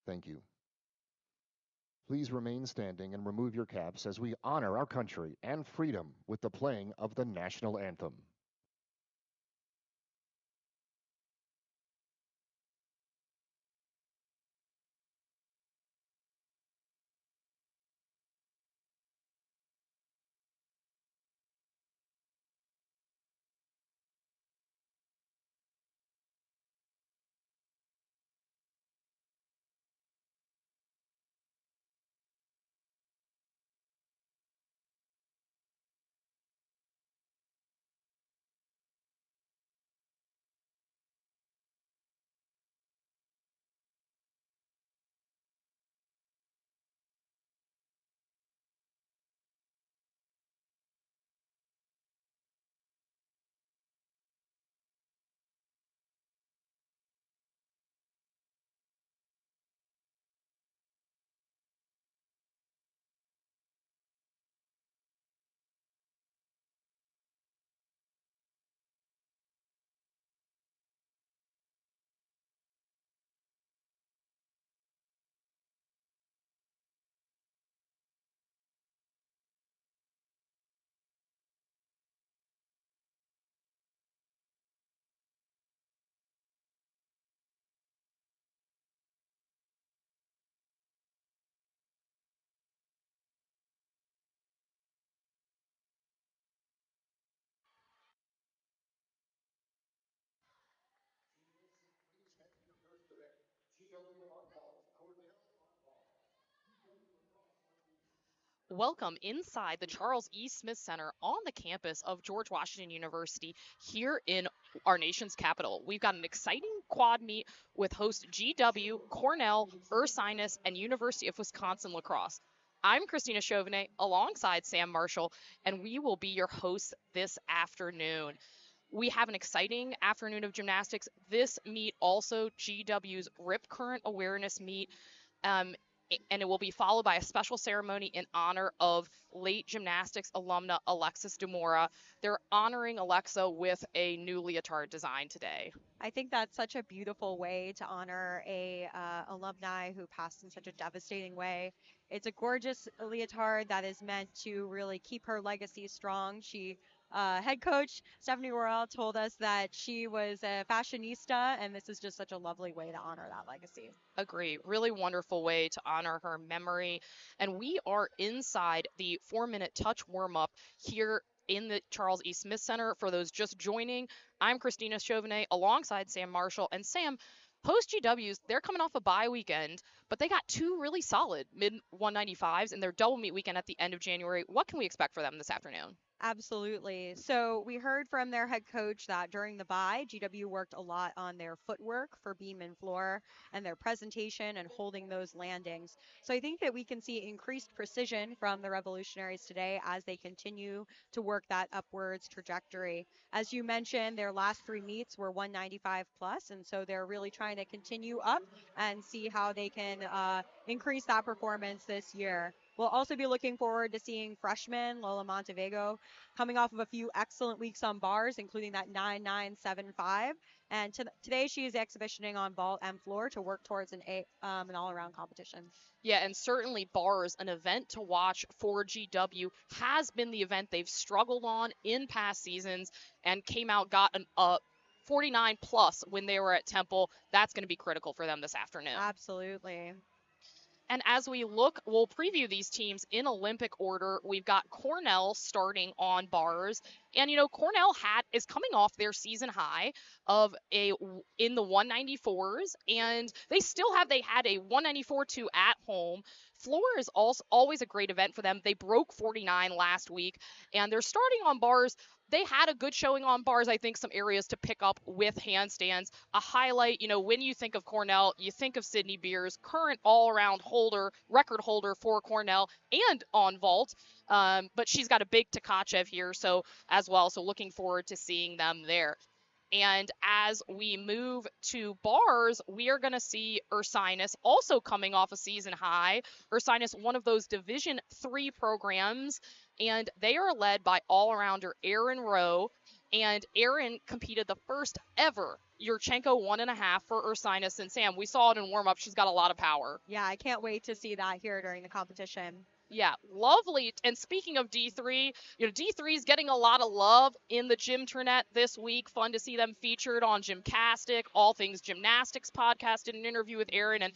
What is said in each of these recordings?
Thank you. Please remain standing and remove your caps as we honor our country and freedom with the playing of the national anthem. Welcome inside the Charles E. Smith Center on the campus of George Washington University here in our nation's capital. We've got an exciting quad meet with host GW, Cornell, Ursinus, and University of Wisconsin Lacrosse. I'm Christina Chauvenet alongside Sam Marshall, and we will be your hosts this afternoon. We have an exciting afternoon of gymnastics. This meet also GW's Rip Current Awareness Meet. Um, and it will be followed by a special ceremony in honor of late gymnastics alumna Alexis Demora. They're honoring Alexa with a new leotard design today. I think that's such a beautiful way to honor a alumni who passed in such a devastating way. It's a gorgeous leotard that is meant to really keep her legacy strong. She head coach Stephanie Worrell told us that she was a fashionista, and this is just such a lovely way to honor that legacy. Agree. Really wonderful way to honor her memory. And we are inside the 4-minute touch warm up here in the Charles E. Smith Center. For those just joining, I'm Christina Chauvenet alongside Sam Marshall. And Sam, post GWs, they're coming off a bye weekend, but they got two really solid mid 195s in their double meet weekend at the end of January. What can we expect for them this afternoon? Absolutely. So we heard from their head coach that during the bye, GW worked a lot on their footwork for beam and floor and their presentation and holding those landings. So I think that we can see increased precision from the Revolutionaries today as they continue to work that upwards trajectory. As you mentioned, their last three meets were 195 plus, and so they're really trying to continue up and see how they can increase that performance this year. We'll also be looking forward to seeing freshman Lola Montevego coming off of a few excellent weeks on bars, including that 9975. And today she is exhibitioning on vault and floor to work towards an all-around competition. Yeah, and certainly bars, an event to watch for GW, has been the event they've struggled on in past seasons and came out, got a 49 plus when they were at Temple. That's going to be critical for them this afternoon. Absolutely. And as we look, we'll preview these teams in Olympic order. We've got Cornell starting on bars. And, Cornell is coming off their season high of in the 194s. And they had a 194-2 at home. Floor is also always a great event for them. They broke 49 last week. And they're starting on bars. They had a good showing on bars. I think some areas to pick up with handstands. A highlight, when you think of Cornell, you think of Sydney Beers, current all-around record holder for Cornell and on vault. But she's got a big Tkachev here as well. So looking forward to seeing them there. And as we move to bars, we are going to see Ursinus also coming off a season high. Ursinus, one of those Division III programs, and they are led by all-arounder Aaron Rowe. And Erin competed the first ever Yurchenko 1.5 for Ursinus. And Sam, we saw it in warm-up. She's got a lot of power. Yeah, I can't wait to see that here during the competition. Yeah, lovely. And speaking of D3, D3 is getting a lot of love in the Gym Turnet this week. Fun to see them featured on Gymcastic, All Things Gymnastics podcast, did an interview with Erin. And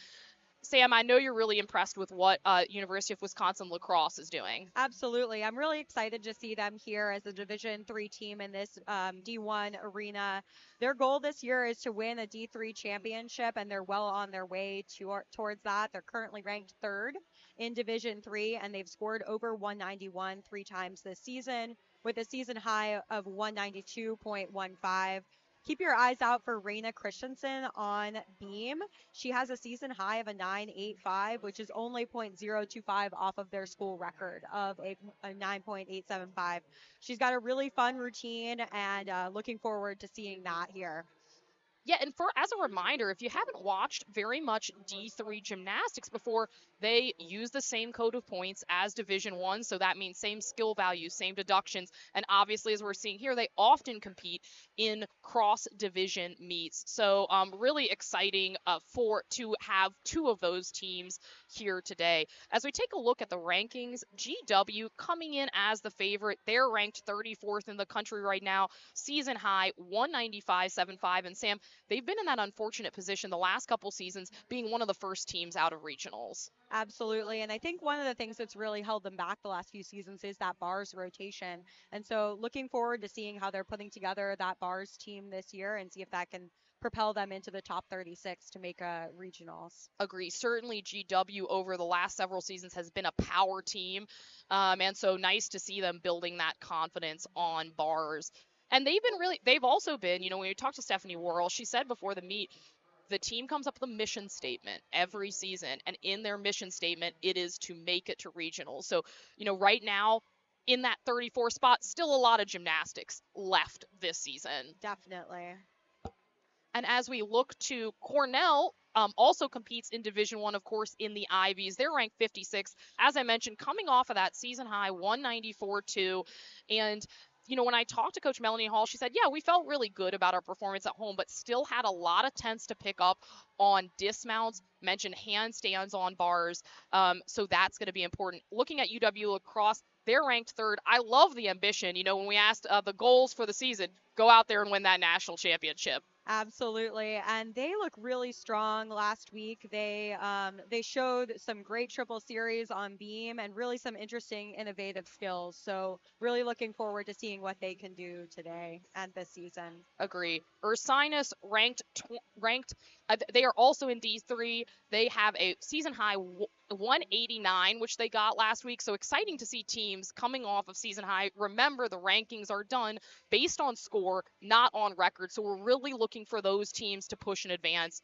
Sam, I know you're really impressed with what University of Wisconsin Lacrosse is doing. Absolutely. I'm really excited to see them here as a Division III team in this D1 arena. Their goal this year is to win a D3 championship, and they're well on their way towards that. They're currently ranked third in Division III, and they've scored over 191 3 times this season with a season high of 192.15. Keep your eyes out for Raina Christensen on beam. She has a season high of a 9.85, which is only 0.025 off of their school record of a 9.875. She's got a really fun routine, and looking forward to seeing that here. Yeah, and as a reminder, if you haven't watched very much D3 gymnastics before, they use the same code of points as Division 1, so that means same skill values, same deductions, and obviously, as we're seeing here, they often compete in cross-division meets. So really exciting to have two of those teams here today. As we take a look at the rankings, GW coming in as the favorite. They're ranked 34th in the country right now, season high 195.75, and Sam, they've been in that unfortunate position the last couple seasons, being one of the first teams out of regionals. Absolutely. And I think one of the things that's really held them back the last few seasons is that bars rotation. And so looking forward to seeing how they're putting together that bars team this year and see if that can propel them into the top 36 to make a regionals. Agree. Certainly GW over the last several seasons has been a power team. And so nice to see them building that confidence on bars. And they've also been, when we talked to Stephanie Worrell, she said before the meet, the team comes up with a mission statement every season. And in their mission statement, it is to make it to regionals. So, right now, in that 34 spot, still a lot of gymnastics left this season. Definitely. And as we look to Cornell, also competes in Division I, of course, in the Ivies. They're ranked 56. As I mentioned, coming off of that season high 194.2. And, when I talked to Coach Melanie Hall, she said, yeah, we felt really good about our performance at home, but still had a lot of tenths to pick up on dismounts, mentioned handstands on bars. So that's going to be important. Looking at UW Lacrosse, they're ranked third. I love the ambition. When we asked the goals for the season, go out there and win that national championship. Absolutely, and they look really strong last week. They showed some great triple series on beam and really some interesting innovative skills. So really looking forward to seeing what they can do today and this season. Agree. Ursinus ranked. They are also in D3. They have a season high 189, which they got last week. So exciting to see teams coming off of season high. Remember, the rankings are done based on score, not on record. So we're really looking for those teams to push and advance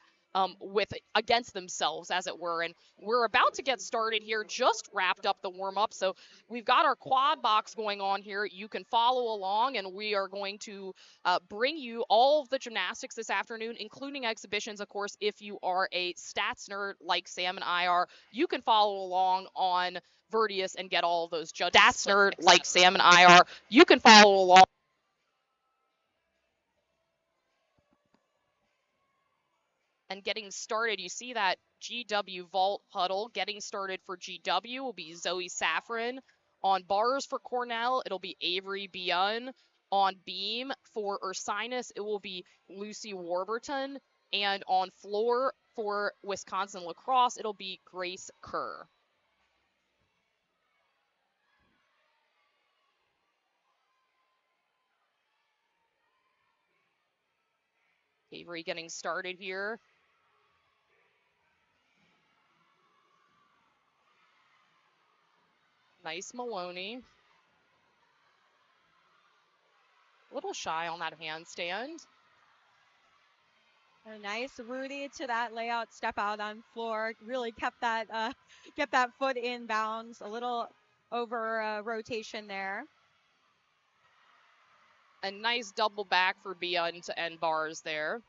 against themselves, as it were. And we're about to get started here, just wrapped up the warm-up. So we've got our quad box going on here. You can follow along, and we are going to bring you all of the gymnastics this afternoon, including exhibitions, of course. If you are a stats nerd like Sam and I are, you can follow along on Vertius and get all of those judges. Stats nerd like Sam and I are, you can follow along. And getting started, you see that GW vault huddle. Getting started for GW will be Zoe Safran. On bars for Cornell, it'll be Avery Bionn. On beam for Ursinus, it will be Lucy Warburton. And on floor for Wisconsin Lacrosse, it'll be Grace Kerr. Avery getting started here. Nice Maloney. A little shy on that handstand. A nice Rudy to that layout, step out on floor. Really kept that foot in bounds. A little over rotation there. A nice double back for Bionn to end bars there.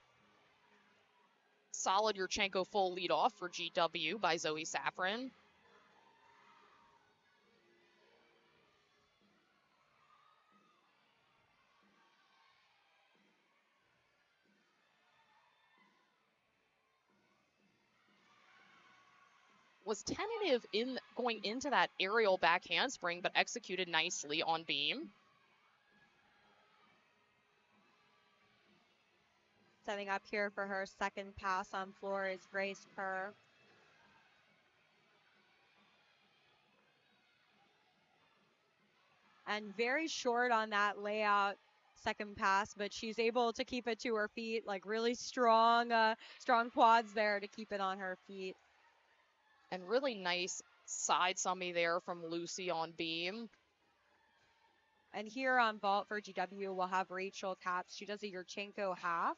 Solid Yurchenko full lead off for GW by Zoe Safran. was tentative in going into that aerial back handspring, but executed nicely on beam. Setting up here for her second pass on floor is Grace Kerr. And very short on that layout second pass, but she's able to keep it to her feet, like really strong quads there to keep it on her feet. And really nice side summy there from Lucy on beam. And here on vault for GW, we'll have Rachel Katz. She does a Yurchenko half.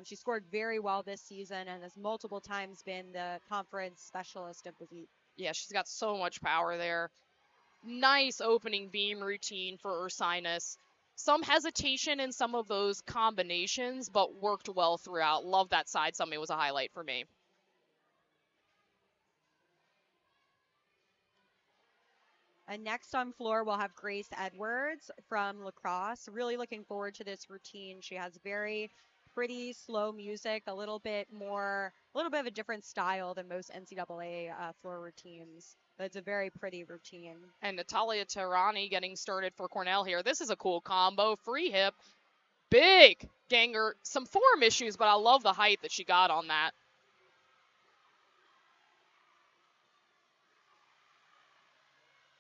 She scored very well this season and has multiple times been the conference specialist of the week. Yeah, she's got so much power there. Nice opening beam routine for Ursinus. Some hesitation in some of those combinations, but worked well throughout. Love that side summy, was a highlight for me. And next on floor, we'll have Grace Edwards from La Crosse. Really looking forward to this routine. She has very pretty slow music, a little bit of a different style than most NCAA floor routines. But it's a very pretty routine. And Natalia Tirani getting started for Cornell here. This is a cool combo. Free hip, big ganger. Some form issues, but I love the height that she got on that.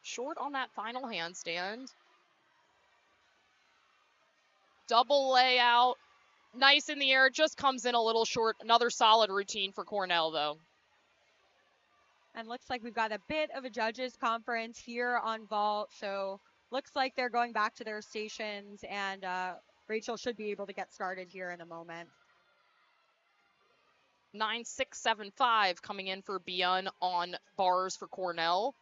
Short on that final handstand. Double layout. Nice in the air. Just comes in a little short. Another solid routine for Cornell, though. And looks like we've got a bit of a judges conference here on vault. So looks like they're going back to their stations, and Rachel should be able to get started here in a moment. 9.675 coming in for Bion on bars for Cornell.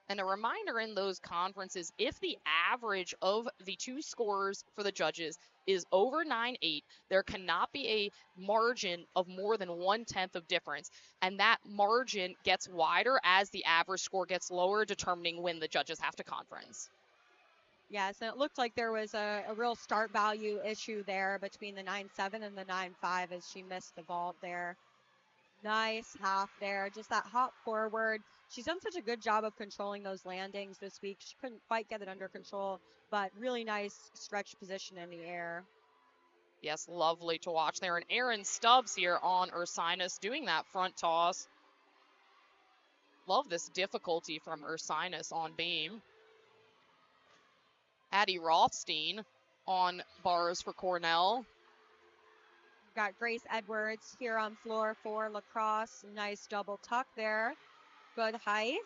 And a reminder in those conferences, if the average of the two scores for the judges is over 9.8, there cannot be a margin of more than 1/10 of difference. And that margin gets wider as the average score gets lower, determining when the judges have to conference. Yes, and it looked like there was a real start value issue there between the 9.7 and the 9.5 as she missed the vault there. Nice half there, just that hop forward. She's done such a good job of controlling those landings this week. She couldn't quite get it under control, but really nice stretch position in the air. Yes, lovely to watch there. And Erin Stubbs here on Ursinus doing that front toss. Love this difficulty from Ursinus on beam. Addie Rothstein on bars for Cornell. Got Grace Edwards here on floor for La Crosse. Nice double tuck there. Good height.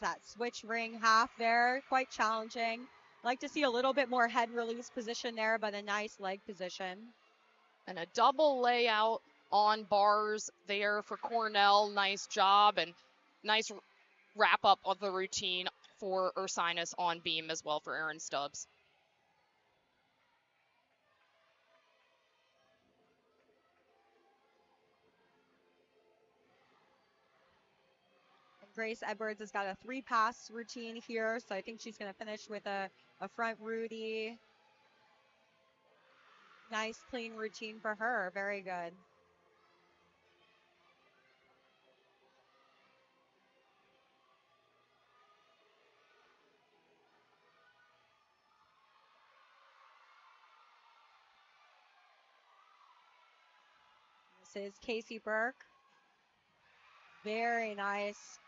That switch ring half there, quite challenging. Like to see a little bit more head release position there, but a nice leg position. And a double layout on bars there for Cornell. Nice job and nice wrap up of the routine for Ursinus on beam as well for Erin Stubbs. Grace Edwards has got a 3-pass routine here, so I think she's going to finish with a front Rudy. Nice, clean routine for her. Very good. This is Casey Burke. Very nice.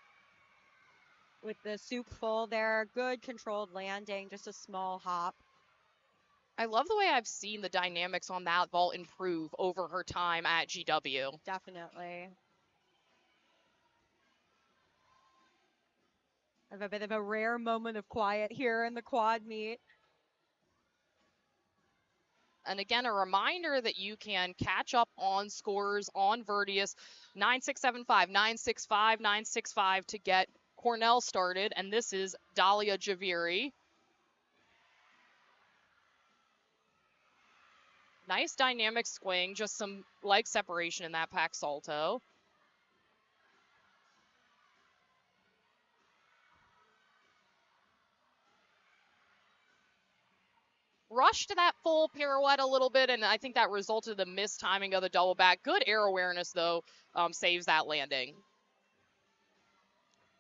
With the soup full there. Good controlled landing, just a small hop. I love the way I've seen the dynamics on that vault improve over her time at GW. Definitely. I have a bit of a rare moment of quiet here in the quad meet. And again, a reminder that you can catch up on scores on Vertius 9.675, 9.65, 9.65 to get Cornell started. And this is Dalia Javiri. Nice dynamic swing, just some leg separation in that pack salto. Rushed that full pirouette a little bit, and I think that resulted in the mistiming of the double back. Good air awareness, though, saves that landing.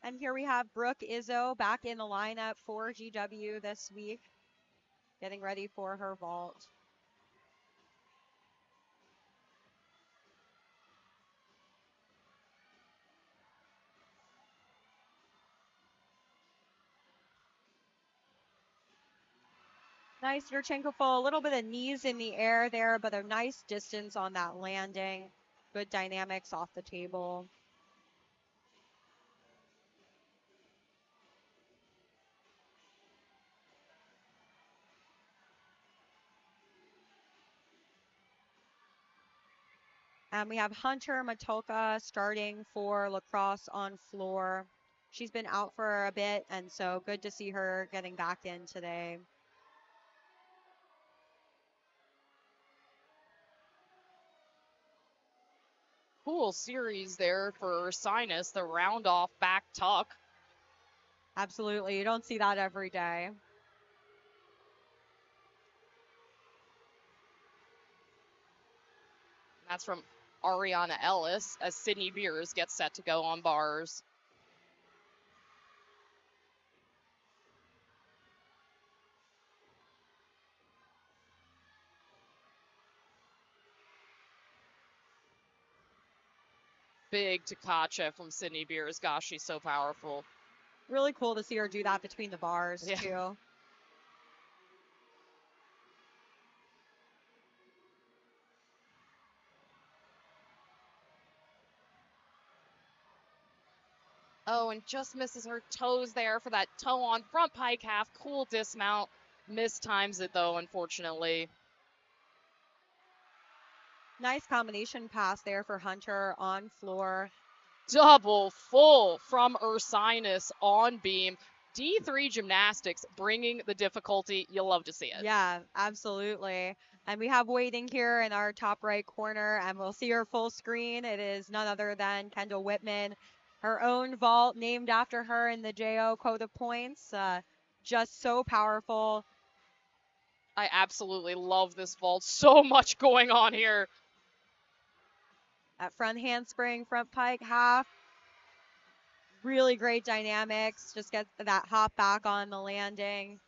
And here we have Brooke Izzo back in the lineup for GW this week, getting ready for her vault. Nice Yurchenko full, a little bit of knees in the air there, but a nice distance on that landing. Good dynamics off the table. And we have Hunter Matulka starting for lacrosse on floor. She's been out for a bit, and so good to see her getting back in today. Cool series there for Ursinus, the round off back tuck. Absolutely. You don't see that every day. That's from Ariana Ellis as Sydney Beers gets set to go on bars. Big Takacha from Sydney Beers. Gosh, she's so powerful. Really cool to see her do that between the bars, too. Oh, and just misses her toes there for that toe on front pike half. Cool dismount. Mistimes it, though, unfortunately. Nice combination pass there for Hunter on floor. Double full from Ursinus on beam. D3 Gymnastics bringing the difficulty. You'll love to see it. Yeah, absolutely. And we have waiting here in our top right corner, and we'll see her full screen. It is none other than Kendall Whitman. Her own vault named after her in the JO quote of points. Just so powerful. I absolutely love this vault. So much going on here. That front handspring, front pike half. Really great dynamics. Just get that hop back on the landing.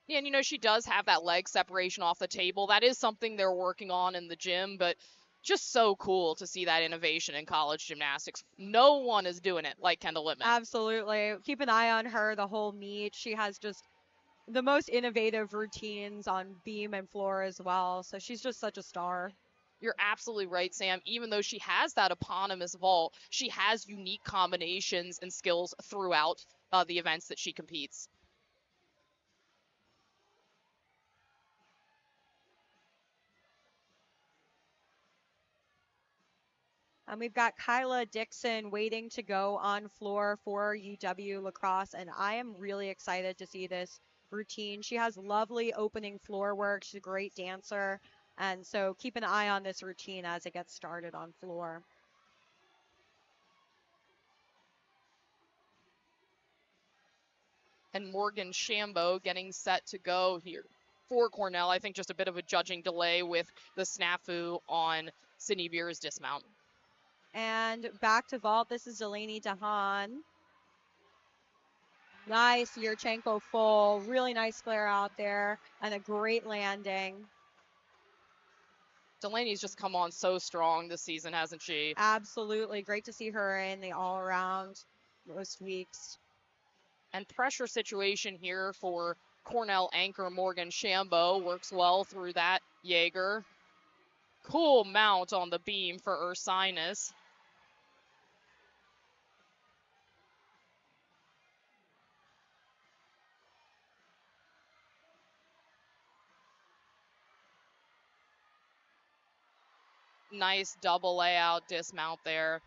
Yeah, and you know, she does have that leg separation off the table. That is something they're working on in the gym, but just so cool to see that innovation in college gymnastics. No one is doing it like Kendall Whitman. Absolutely. Keep an eye on her the whole meet. She has just the most innovative routines on beam and floor as well. So she's just such a star. You're absolutely right, Sam. Even though she has that eponymous vault, she has unique combinations and skills throughout the events that she competes. And we've got Kyla Dixon waiting to go on floor for UW lacrosse. And I am really excited to see this routine. She has lovely opening floor work. She's a great dancer. And so keep an eye on this routine as it gets started on floor. And Morgan Shambo getting set to go here for Cornell. I think just a bit of a judging delay with the snafu on Sydney Beer's dismount. And back to vault. This is Delaney Dahan. Nice Yurchenko full. Really nice flare out there and a great landing. Delaney's just come on so strong this season, hasn't she? Absolutely. Great to see her in the all around most weeks. And pressure situation here for Cornell anchor Morgan Shambo. Works well through that Jaeger. Cool mount on the beam for Ursinus. Nice double layout dismount there.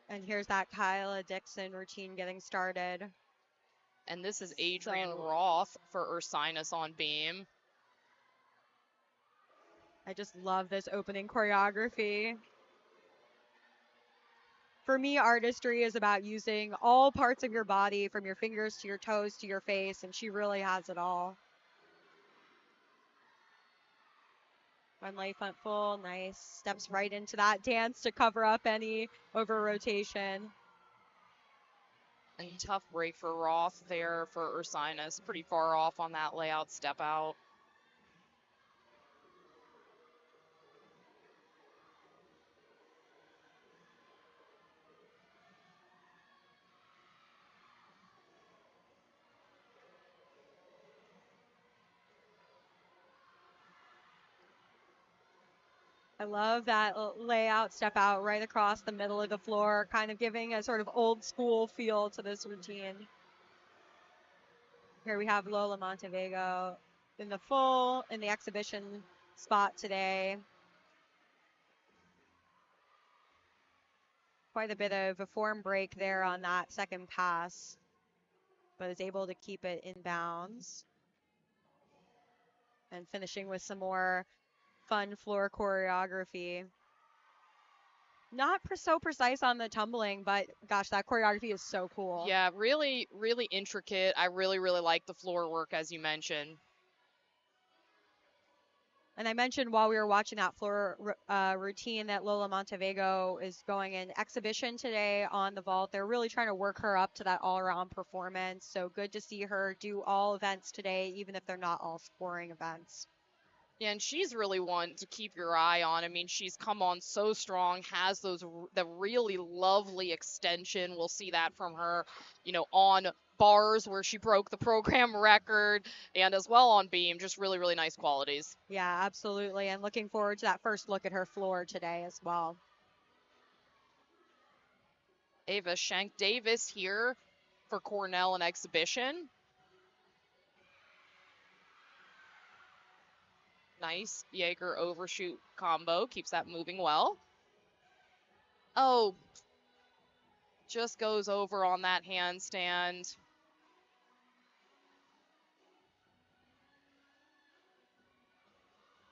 And here's that Kyla Dixon routine getting started. And this is Adrian Roth for Ursinus on beam. I just love this opening choreography. For me, artistry is about using all parts of your body, from your fingers to your toes to your face, and she really has it all. One leg front full, nice. Steps right into that dance to cover up any over rotation. And tough break for Roth there for Ursinus. Pretty far off on that layout step out. I love that layout step out right across the middle of the floor, kind of giving a sort of old school feel to this routine. Here we have Lola Montevego in the exhibition spot today. Quite a bit of a form break there on that second pass, but is able to keep it in bounds. And finishing with some more fun floor choreography. Not so precise on the tumbling, but gosh, that choreography is so cool. Yeah, really, really intricate. I really, really like the floor work, as you mentioned. And I mentioned while we were watching that floor routine that Lola Montevego is going in exhibition today on the vault. They're really trying to work her up to that all-around performance. So good to see her do all events today, even if they're not all scoring events. Yeah, and she's really one to keep your eye on. I mean, she's come on so strong, has the really lovely extension. We'll see that from her, on bars where she broke the program record, and as well on beam. Just really, really nice qualities. Yeah, absolutely. And looking forward to that first look at her floor today as well. Ava Shank Davis here for Cornell in exhibition. Nice Jaeger overshoot combo. Keeps that moving well. Oh, just goes over on that handstand.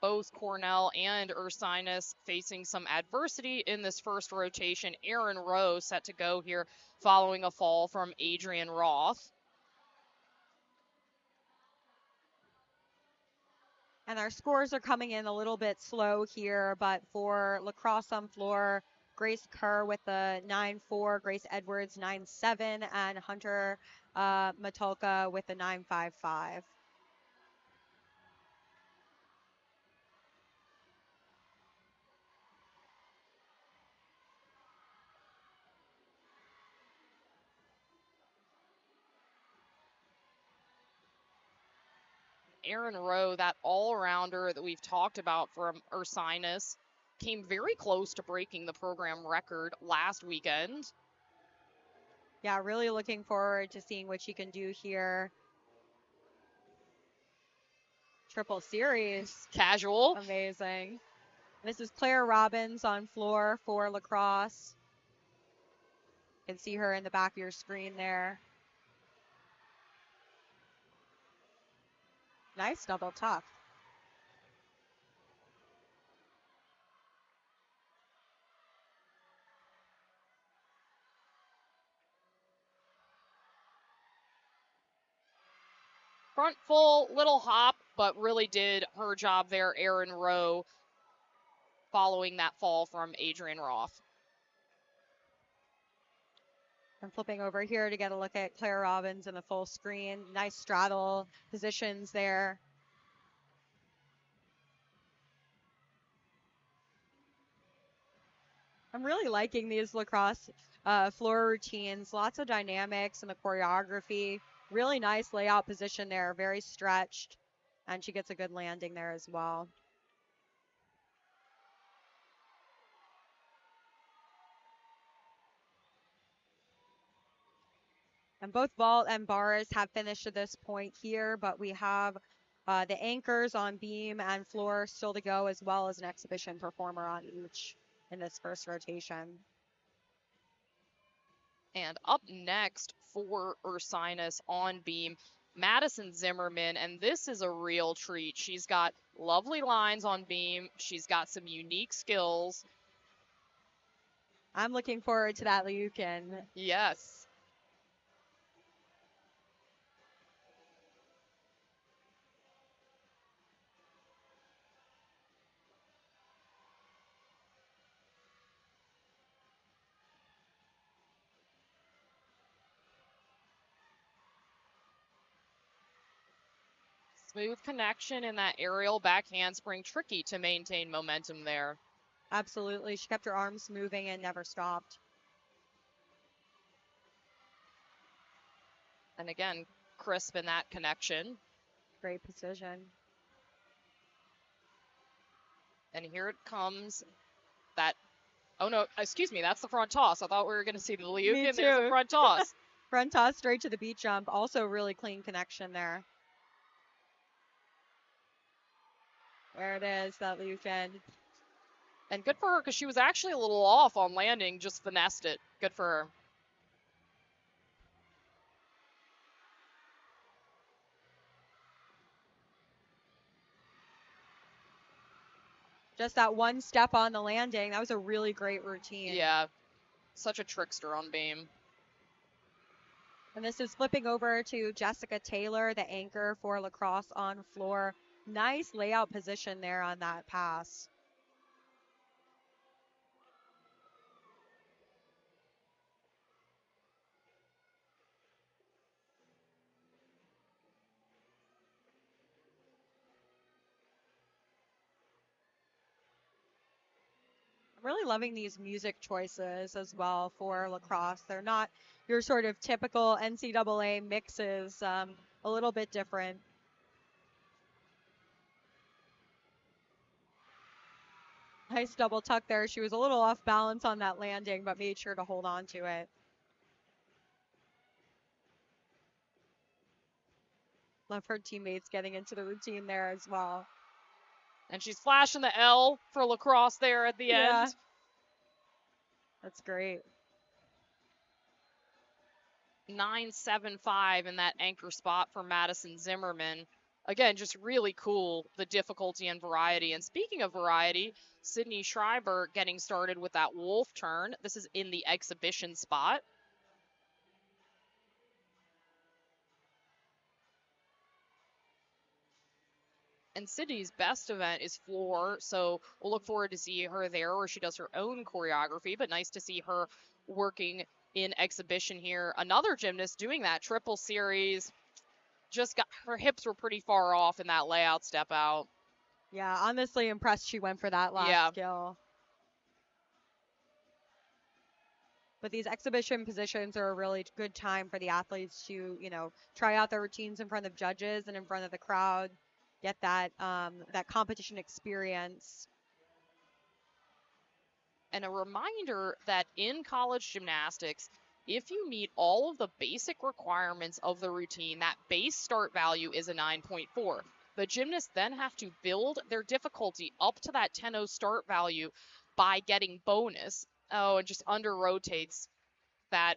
Both Cornell and Ursinus facing some adversity in this first rotation. Aaron Rowe set to go here following a fall from Adrian Roth. And our scores are coming in a little bit slow here, but for lacrosse on floor, Grace Kerr with the 9-4, Grace Edwards 9-7, and Hunter Matulka with the 9-5-5. Aaron Rowe, that all-rounder that we've talked about from Ursinus, came very close to breaking the program record last weekend. Yeah, really looking forward to seeing what she can do here. Triple series. Casual. Amazing. This is Claire Robbins on floor for lacrosse. You can see her in the back of your screen there. Nice double tuck. Front full, little hop, but really did her job there, Aaron Rowe, following that fall from Adrian Roth. I'm flipping over here to get a look at Claire Robbins in the full screen. Nice straddle positions there. I'm really liking these lacrosse floor routines. Lots of dynamics in the choreography. Really nice layout position there, very stretched. And she gets a good landing there as well. And both vault and bars have finished at this point here, but we have the anchors on beam and floor still to go, as well as an exhibition performer on each in this first rotation. And up next for Ursinus on beam, Madison Zimmerman, and this is a real treat. She's got lovely lines on beam. She's got some unique skills. I'm looking forward to that Liukin. Yes. Smooth connection in that aerial back handspring. Tricky to maintain momentum there. Absolutely. She kept her arms moving and never stopped. And again, crisp in that connection. Great precision. And here it comes. That, oh no, excuse me, that's the front toss. I thought we were going to see the Liukin. There's the front toss. Front toss straight to the beat jump. Also really clean connection there. There it is, that Liukin. And good for her because she was actually a little off on landing, just finessed it. Good for her. Just that one step on the landing. That was a really great routine. Yeah, such a trickster on beam. And this is flipping over to Jessica Taylor, the anchor for lacrosse on floor. Nice layout position there on that pass. I'm really loving these music choices as well for lacrosse. They're not your sort of typical NCAA mixes, a little bit different. Nice double tuck there. She was a little off balance on that landing, but made sure to hold on to it. Love her teammates getting into the routine there as well. And she's flashing the L for lacrosse there at the end. That's great. 9.75 in that anchor spot for Madison Zimmerman. Again, just really cool, the difficulty and variety. And speaking of variety, Sydney Schreiber getting started with that wolf turn. This is in the exhibition spot. And Sydney's best event is floor, so we'll look forward to see her there where she does her own choreography, but nice to see her working in exhibition here. Another gymnast doing that triple series. Just got her hips were pretty far off in that layout step out. Yeah, honestly impressed she went for that last skill. But these exhibition positions are a really good time for the athletes to, try out their routines in front of judges and in front of the crowd, get that that competition experience. And a reminder that in college gymnastics, if you meet all of the basic requirements of the routine, that base start value is a 9.4. The gymnasts then have to build their difficulty up to that 10.0 start value by getting bonus. Oh, and just under rotates that.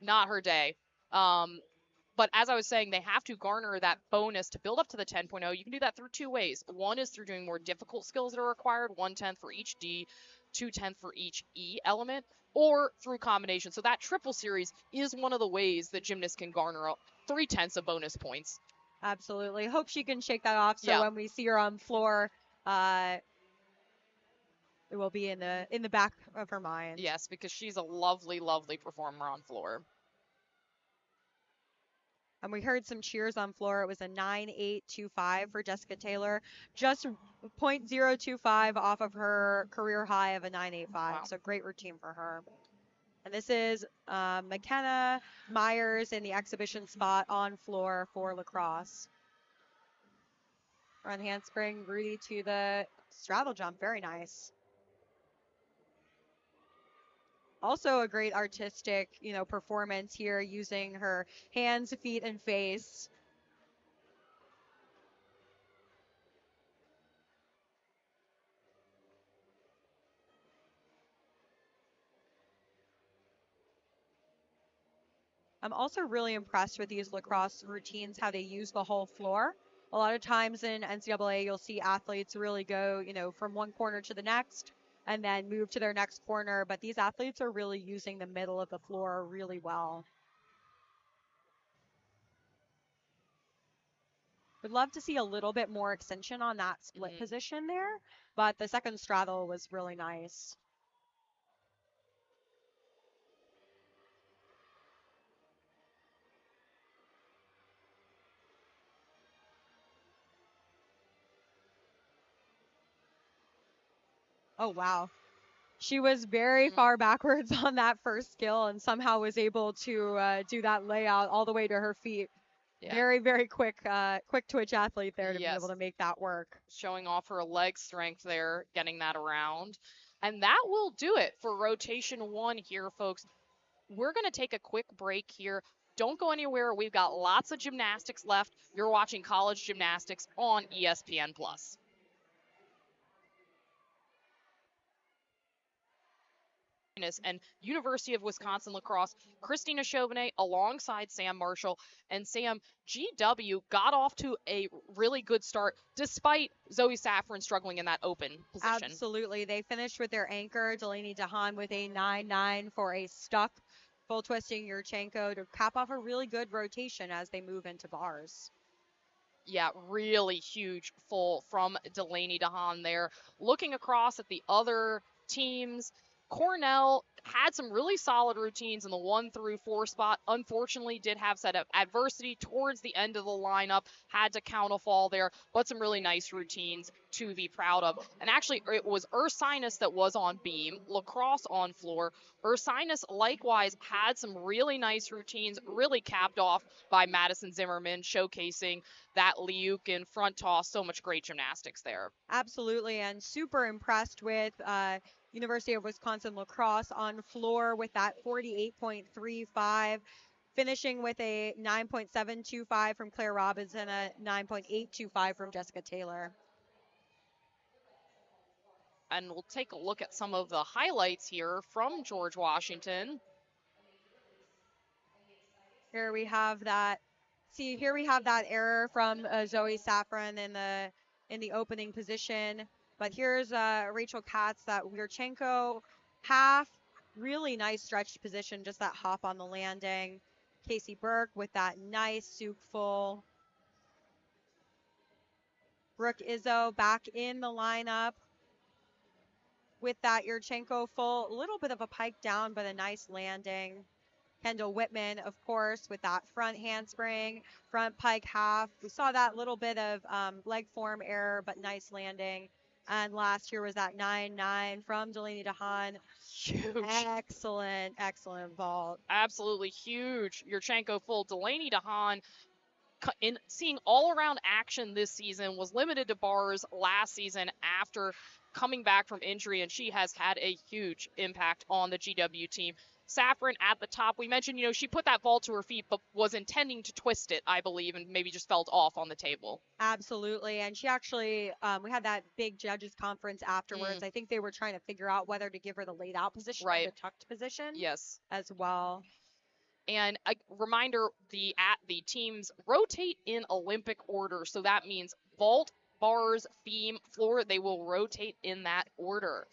Not her day. But as I was saying, they have to garner that bonus to build up to the 10.0. You can do that through two ways. One is through doing more difficult skills that are required, 1/10 for each D, 2/10 for each E element, or through combination. So that triple series is one of the ways that gymnasts can garner 3/10 of bonus points. Absolutely. Hope she can shake that off. So when we see her on floor, it will be in the back of her mind. Yes, because she's a lovely, lovely performer on floor. And we heard some cheers on floor. It was a 9.825 for Jessica Taylor, just 0.025 off of her career high of a 9.85. Wow. So great routine for her. And this is McKenna Myers in the exhibition spot on floor for lacrosse. Run handspring, Rudy to the straddle jump. Very nice. Also a great artistic, performance here using her hands, feet, and face. I'm also really impressed with these lacrosse routines, how they use the whole floor. A lot of times in NCAA, you'll see athletes really go, from one corner to the next and then move to their next corner. But these athletes are really using the middle of the floor really well. Would love to see a little bit more extension on that split position there, but the second straddle was really nice. Oh, wow. She was very far backwards on that first skill and somehow was able to do that layout all the way to her feet. Yeah. Very, very quick twitch athlete there to be Yes. able to make that work. Showing off her leg strength there, getting that around. And that will do it for rotation 1 here, folks. We're going to take a quick break here. Don't go anywhere. We've got lots of gymnastics left. You're watching College Gymnastics on ESPN+. And University of Wisconsin lacrosse, Christina Chauvenet alongside Sam Marshall. And Sam, GW got off to a really good start despite Zoe Safran struggling in that open position. Absolutely. They finished with their anchor, Delaney DeHaan, with a 9-9 for a stuck full twisting Yurchenko to cap off a really good rotation as they move into bars. Yeah, really huge full from Delaney DeHaan there. Looking across at the other teams, Cornell had some really solid routines in the 1 through 4 spot. Unfortunately, did have set up adversity towards the end of the lineup, had to count a fall there, but some really nice routines to be proud of. And actually, it was Ursinus that was on beam, lacrosse on floor. Ursinus likewise had some really nice routines, really capped off by Madison Zimmerman, showcasing that Liukin front toss. So much great gymnastics there. Absolutely, and super impressed with University of Wisconsin lacrosse on floor with that 48.35, finishing with a 9.725 from Claire Robbins and a 9.825 from Jessica Taylor. And we'll take a look at some of the highlights here from George Washington. Here we have that. See, here we have that error from Zoe Safran in the opening position. But here's Rachel Katz, that Yurchenko half, really nice stretched position, just that hop on the landing. Casey Burke with that nice Souk full. Brooke Izzo back in the lineup with that Yurchenko full. A little bit of a pike down, but a nice landing. Kendall Whitman, of course, with that front handspring, front pike half. We saw that little bit of leg form error, but nice landing. And last year was that 9-9 from Delaney DeHaan. Huge. Excellent vault. Absolutely huge. Yurchenko full. Delaney DeHaan, in seeing all around action this season, was limited to bars last season after coming back from injury, and she has had a huge impact on the GW team. Safran at the top. We mentioned, she put that vault to her feet, but was intending to twist it, I believe, and maybe just felt off on the table. Absolutely. And she actually, we had that big judges conference afterwards. I think they were trying to figure out whether to give her the laid out position or the tucked position. Yes. As well. And a reminder, the teams rotate in Olympic order. So that means vault, bars, beam, floor, they will rotate in that order.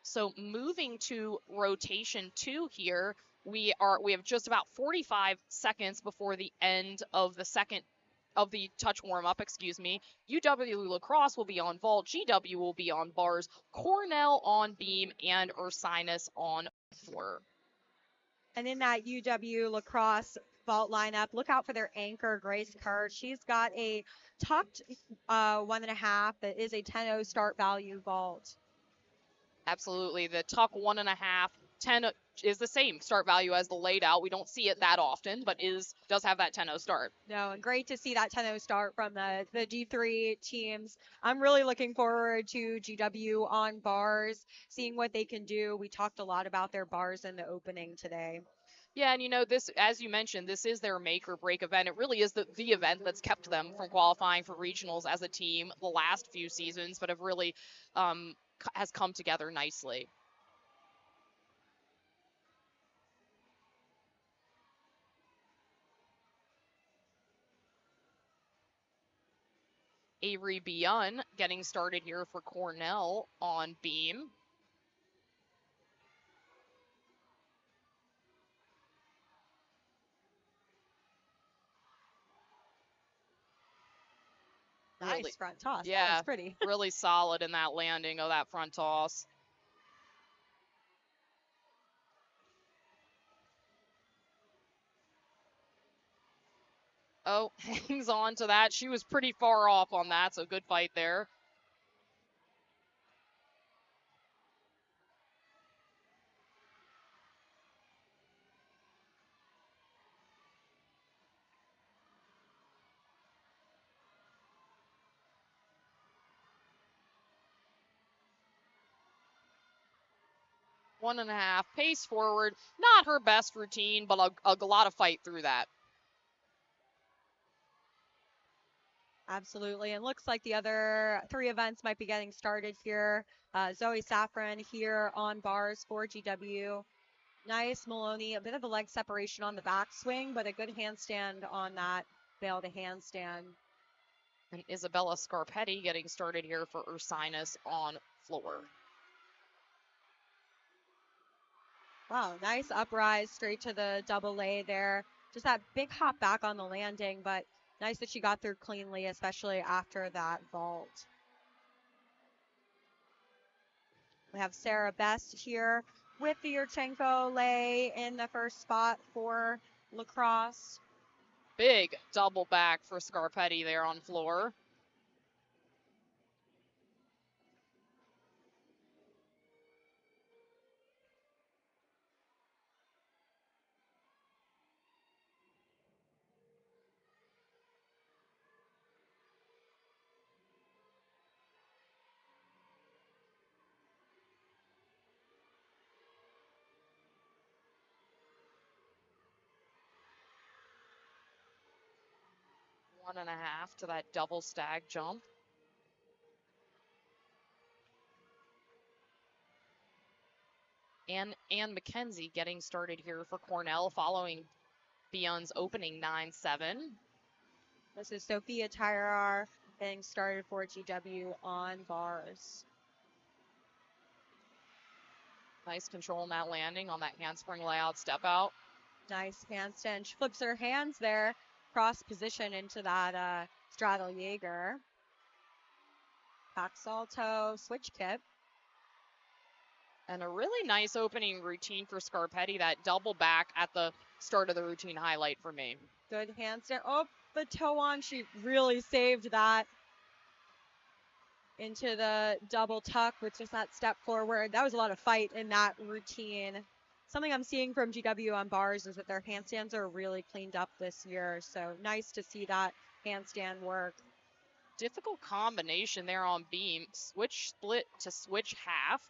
So moving to rotation 2 here, we have just about 45 seconds before the end of the touch warm-up, UW lacrosse will be on vault, GW will be on bars, Cornell on beam, and Ursinus on floor. And in that UW lacrosse vault lineup, look out for their anchor, Grace Kerr. She's got a tucked 1.5 that is a 10-0 start value vault. Absolutely. The tuck 1.5, 10 is the same start value as the laid out. We don't see it that often, but does have that 10-0 start. No, and great to see that 10-0 start from the D3 teams. I'm really looking forward to GW on bars, seeing what they can do. We talked a lot about their bars in the opening today. Yeah, and this, as you mentioned, this is their make or break event. It really is the event that's kept them from qualifying for regionals as a team the last few seasons, but have really has come together nicely. Avery Beyun getting started here for Cornell on beam. Nice front toss. Yeah, that was pretty. Really solid in that landing of that front toss. Oh, hangs on to that. She was pretty far off on that, so good fight there. One and a half, pace forward. Not her best routine, but a lot of fight through that. Absolutely. And looks like the other 3 events might be getting started here. Zoe Safran here on bars for GW. Nice Maloney, a bit of a leg separation on the backswing, but a good handstand on that bail to handstand. And Isabella Scarpetti getting started here for Ursinus on floor. Wow, nice uprise straight to the double lay there. Just that big hop back on the landing, but nice that she got through cleanly, especially after that vault. We have Sarah Best here with the Yurchenko lay in the first spot for lacrosse. Big double back for Scarpetti there on floor. One and a half to that double stag jump. And Ann McKenzie getting started here for Cornell following Beyon's opening 9-7. This is Sophia Tyrar getting started for GW on bars. Nice control in that landing on that handspring layout step out. Nice handstand. She flips her hands there, cross position into that straddle Jaeger. Back salto, switch kip. And a really nice opening routine for Scarpetti, that double back at the start of the routine highlight for me. Good handstand. Oh, the toe on. She really saved that into the double tuck with just that step forward. That was a lot of fight in that routine. Something I'm seeing from GW on bars is that their handstands are really cleaned up this year. So nice to see that handstand work. Difficult combination there on beam. Switch split to switch half.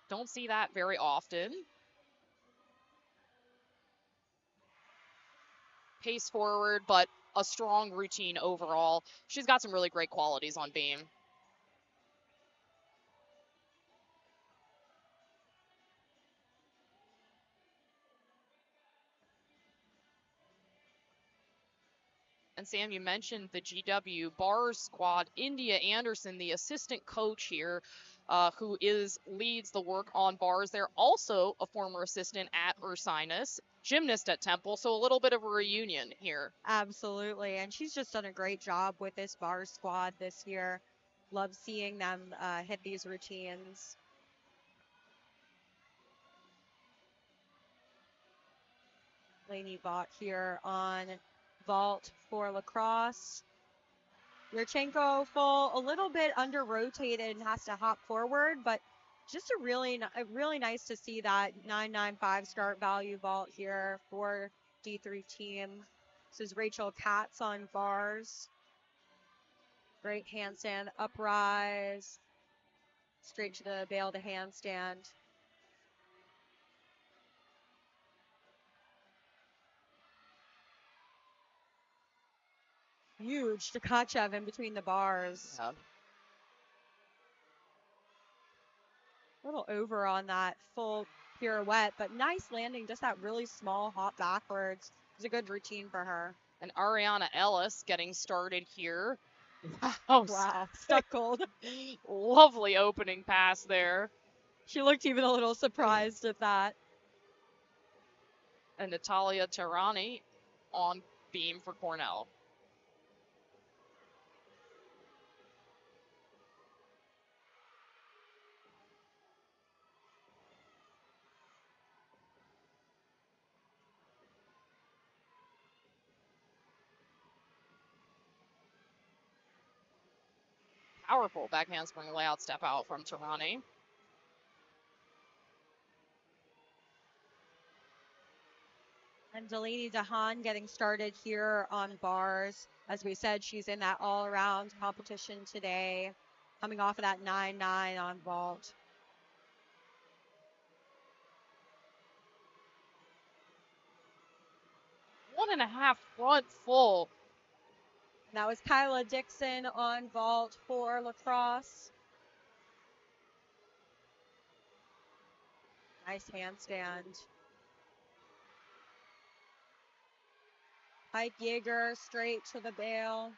Don't see that very often. Pace forward, but a strong routine overall. She's got some really great qualities on beam. And Sam, you mentioned the GW bars squad. India Anderson, the assistant coach here, who leads the work on bars. They're also a former assistant at Ursinus, gymnast at Temple, so a little bit of a reunion here. Absolutely, and she's just done a great job with this bar squad this year. Love seeing them hit these routines. Lainey Bott here on vault for lacrosse. Yurchenko full, a little bit under rotated and has to hop forward, but just a really nice to see that 995 start value vault here for D3 team. This is Rachel Katz on bars. Great handstand, uprise, straight to the bail to handstand. Huge Tkachev in between the bars. Yeah. A little over on that full pirouette, but nice landing, just that really small hop backwards. It was a good routine for her. And Ariana Ellis getting started here Wow. Wow, stuck cold. Lovely opening pass there. She looked even a little surprised at that. And Natalia Terrani on beam for Cornell. Powerful back handspring layout step out from Terrani. And Delaney DeHaan getting started here on bars. As we said, she's in that all-around competition today, coming off of that 9-9 on vault. One and a half front full. And that was Kyla Dixon on vault for lacrosse. Nice handstand. Pike Yeager straight to the bail.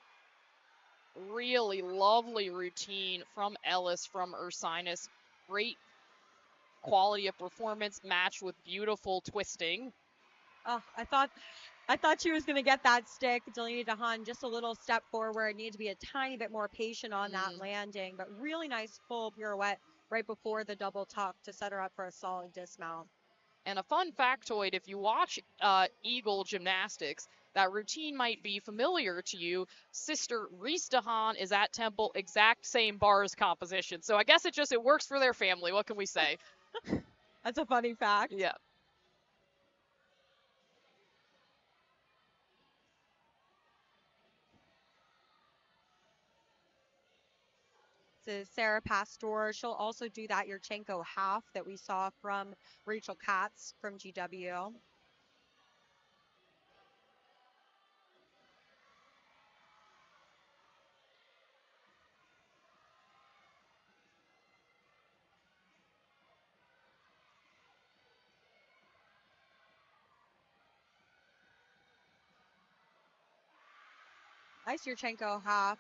Really lovely routine from Ellis, from Ursinus. Great quality of performance matched with beautiful twisting. Oh, I thought she was going to get that stick. Delaney DeHaan just a little step forward. Needed to be a tiny bit more patient on that landing, but really nice full pirouette right before the double tuck to set her up for a solid dismount. And a fun factoid, if you watch Eagle Gymnastics, that routine might be familiar to you. Sister Reese DeHaan is at Temple, exact same bars composition. So I guess it works for their family. What can we say? That's a funny fact. Yeah. This is Sarah Pastor. She'll also do that Yurchenko half that we saw from Rachel Katz from GW. Nice Yurchenko half.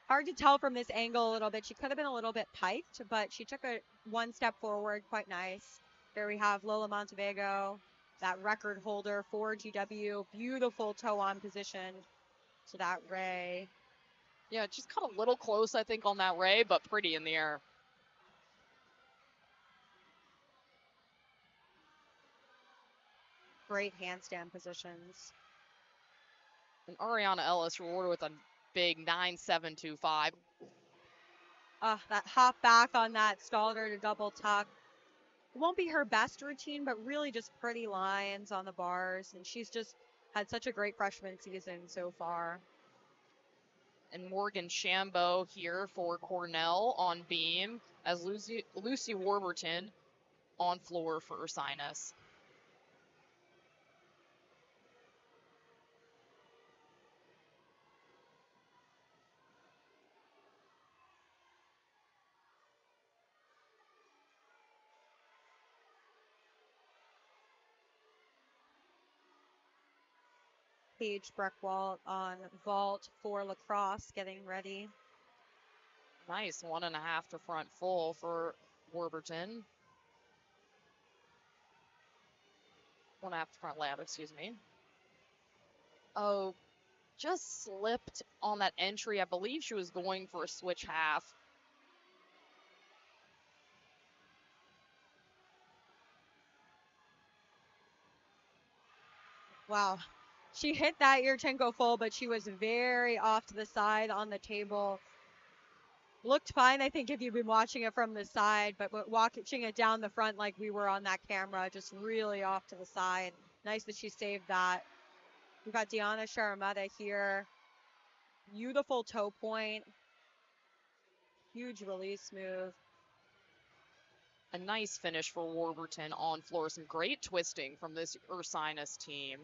Hard to tell from this angle a little bit. She could have been a little bit piked, but she took a one step forward. Quite nice. There we have Lola Montevego, that record holder for GW. Beautiful toe on position to that ray. Yeah, just cut a little close, I think, on that ray, but pretty in the air. Great handstand positions. And Ariana Ellis rewarded with a big 9.725. That hop back on that stalled her to double tuck. It won't be her best routine, but really just pretty lines on the bars. And she's just had such a great freshman season so far. And Morgan Shambo here for Cornell on beam, as Lucy Warburton on floor for Ursinus. Paige Breckwalt on vault for lacrosse, getting ready. Nice 1.5 to front full for Warburton. 1.5 to front lab, excuse me. Oh, just slipped on that entry. I believe she was going for a switch half. Wow. She hit that Yurchenko full, but she was very off to the side on the table. Looked fine, I think, if you've been watching it from the side, but watching it down the front like we were on that camera, just really off to the side. Nice that she saved that. We've got Deanna Sharametta here. Beautiful toe point. Huge release move. A nice finish for Warburton on floor. Some great twisting from this Ursinus team.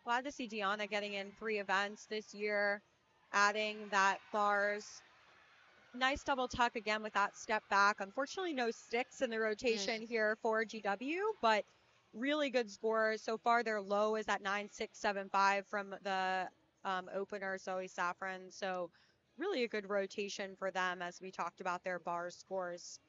Glad to see Deanna getting in 3 events this year, adding that bars. Nice double tuck again with that step back. Unfortunately, no sticks in the rotation here for GW, but really good scores. So far, their low is at 9.675 from the opener, Zoe Safran. So really a good rotation for them as we talked about their bar scores.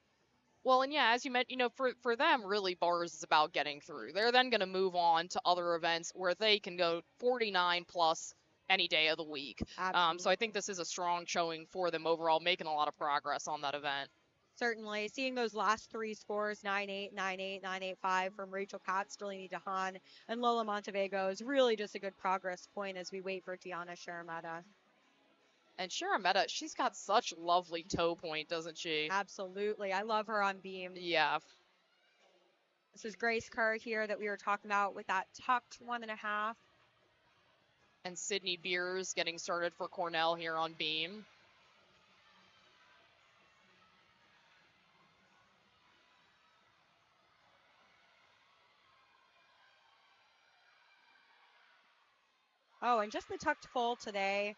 Well, and yeah, as you mentioned, for them, really, bars is about getting through. They're then going to move on to other events where they can go 49 plus any day of the week. So I think this is a strong showing for them overall, making a lot of progress on that event. Certainly, seeing those last three scores, 9-8, 9-8, 9-8-5 from Rachel Katz, Delaney DeHaan, and Lola Montevego is really just a good progress point as we wait for Diana Sharametta. And Sharametta, she's got such lovely toe point, doesn't she? Absolutely. I love her on beam. Yeah. This is Grace Kerr here that we were talking about with that tucked 1.5. And Sydney Beers getting started for Cornell here on beam. Oh, and just the tucked full today.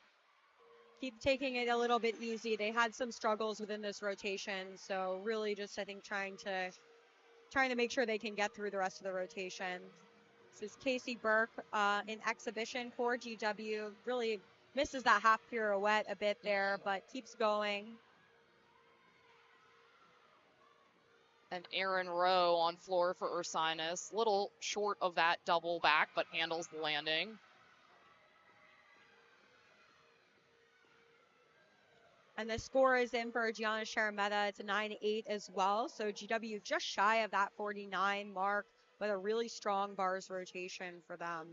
Keep taking it a little bit easy. They had some struggles within this rotation, so really just I think trying to make sure they can get through the rest of the rotation. This is Casey Burke in exhibition for GW. Really misses that half pirouette a bit there, but keeps going. And Erin Rowe on floor for Ursinus. Little short of that double back, but handles the landing. And the score is in for Gianna Sharametta. It's a 9-8 as well. So GW just shy of that 49 mark, but a really strong bars rotation for them.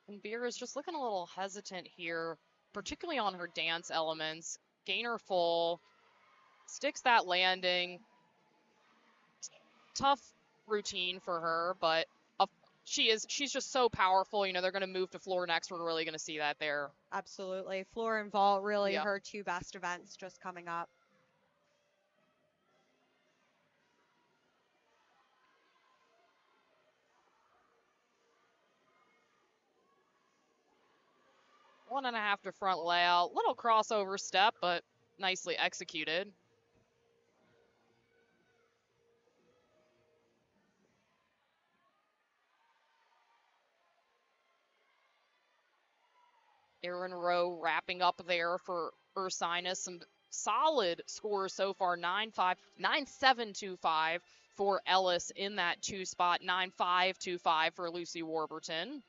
And Beer is just looking a little hesitant here, particularly on her dance elements. Gainer full, sticks that landing. Tough routine for her, but she's just so powerful. They're going to move to floor next. We're really going to see that there. Absolutely. Floor and vault, really her two best events just coming up. One and a half to front layout. Little crossover step, but nicely executed. Erin Rowe wrapping up there for Ursinus. Some solid scores so far. 9-5, 9-7-2-5 for Ellis in that 2 spot. 9-5-2-5 for Lucy Warburton.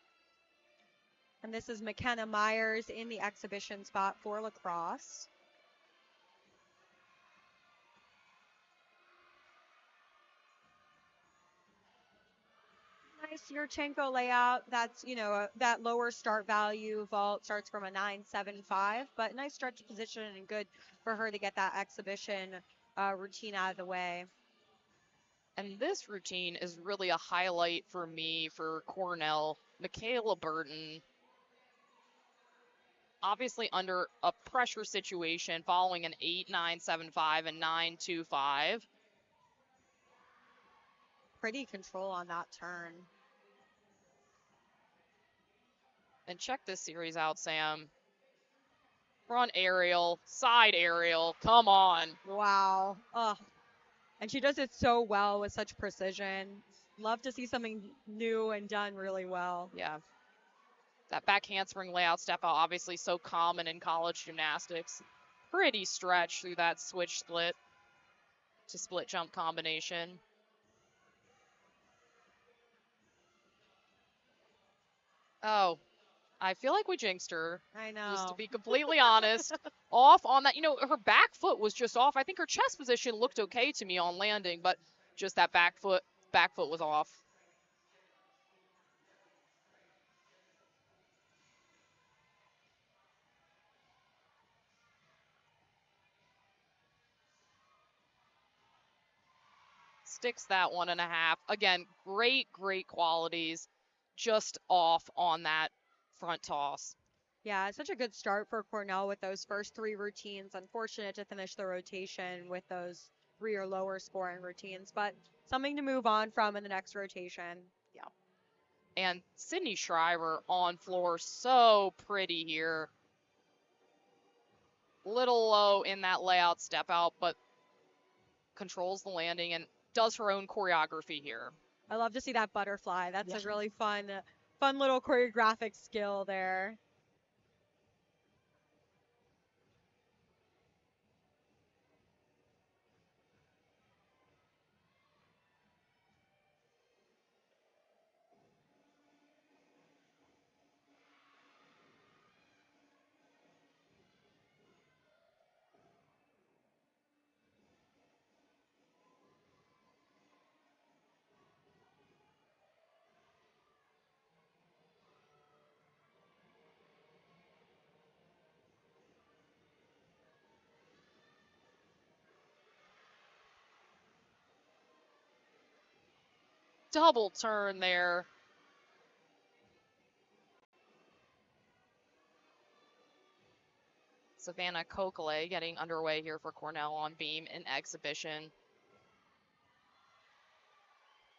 And this is McKenna Myers in the exhibition spot for lacrosse. Nice Yurchenko layout. That's, that lower start value vault starts from a 9-7-5, but nice stretch position and good for her to get that exhibition routine out of the way. And this routine is really a highlight for me for Cornell. Michaela Burton, obviously under a pressure situation following an 8-9-7-5 and 9-2-5. Pretty control on that turn. And check this series out, Sam. Front aerial, side aerial, come on. Wow. Ugh. And she does it so well with such precision. Love to see something new and done really well. Yeah. That back handspring layout step out, obviously so common in college gymnastics. Pretty stretch through that switch split to split jump combination. Oh, I feel like we jinxed her. I know. Just to be completely honest. Off on that, her back foot was just off. I think her chest position looked okay to me on landing, but just that back foot was off. Sticks that 1.5. Again, great qualities. Just off on that front toss. Yeah, such a good start for Cornell with those first 3 routines. Unfortunate to finish the rotation with those 3 or lower scoring routines, but something to move on from in the next rotation. Yeah. And Sydney Shriver on floor, so pretty here. Little low in that layout step out, but controls the landing and does her own choreography here. I love to see that butterfly. That's Yeah. a really fun little choreographic skill there. Double turn there. Savannah Kokele getting underway here for Cornell on beam in exhibition.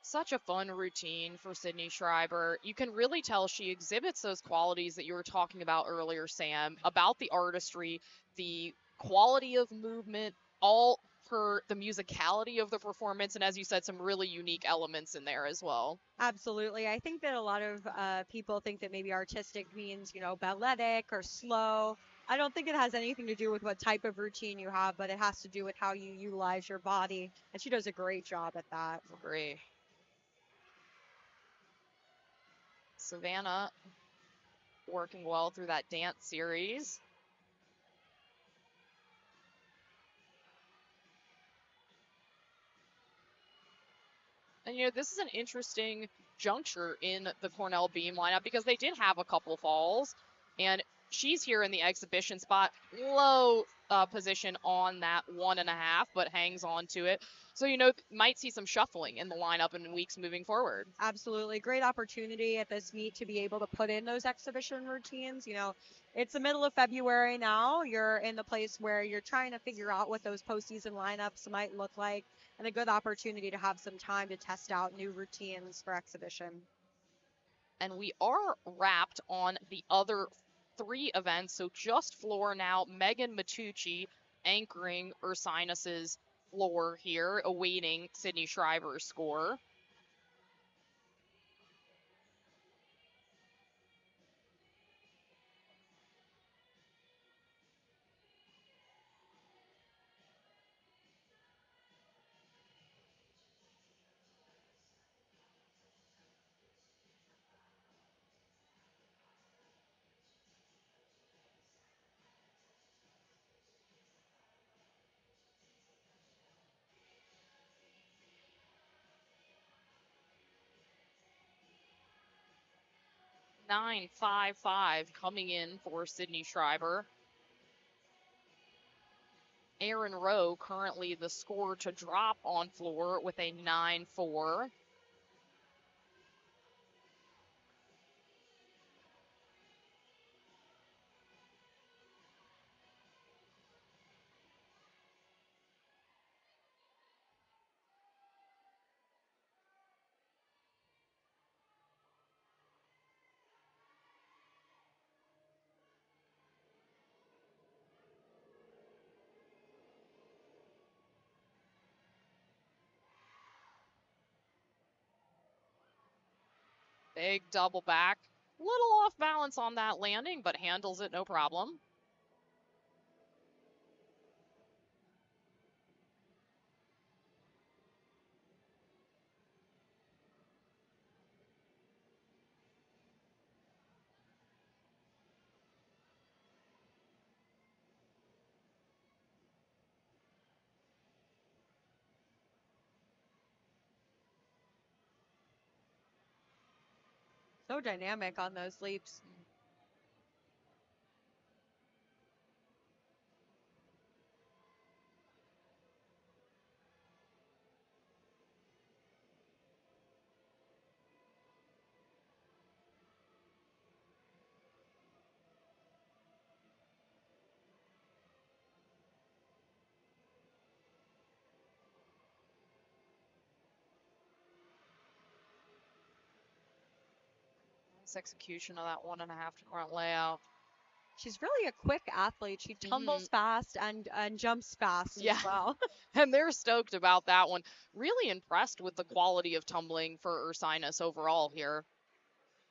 Such a fun routine for Sydney Schreiber. You can really tell she exhibits those qualities that you were talking about earlier, Sam, about the artistry, the quality of movement, all for the musicality of the performance, and as you said, some really unique elements in there as well. Absolutely. I think that a lot of people think that maybe artistic means, balletic or slow. I don't think it has anything to do with what type of routine you have, but it has to do with how you utilize your body. And she does a great job at that. Agree. Savannah working well through that dance series. And, this is an interesting juncture in the Cornell beam lineup because they did have a couple falls, and she's here in the exhibition spot, low position on that 1.5, but hangs on to it. So, might see some shuffling in the lineup in weeks moving forward. Absolutely. Great opportunity at this meet to be able to put in those exhibition routines. It's the middle of February now. You're in the place where you're trying to figure out what those postseason lineups might look like, and a good opportunity to have some time to test out new routines for exhibition. And we are wrapped on the other 3 events. So just floor now. Megan Matucci anchoring Ursinus's floor here, awaiting Sydney Schreiber's score. Nine five five coming in for Sydney Schreiber. Aaron Rowe currently the score to drop on floor with a 9-4. Big double back. Little off balance on that landing, but handles it no problem. So dynamic on those leaps. Nice execution of that 1.5 to front layout. She's really a quick athlete. She tumbles fast and jumps fast Yeah. as well. And they're stoked about that one. Really impressed with the quality of tumbling for Ursinus overall here.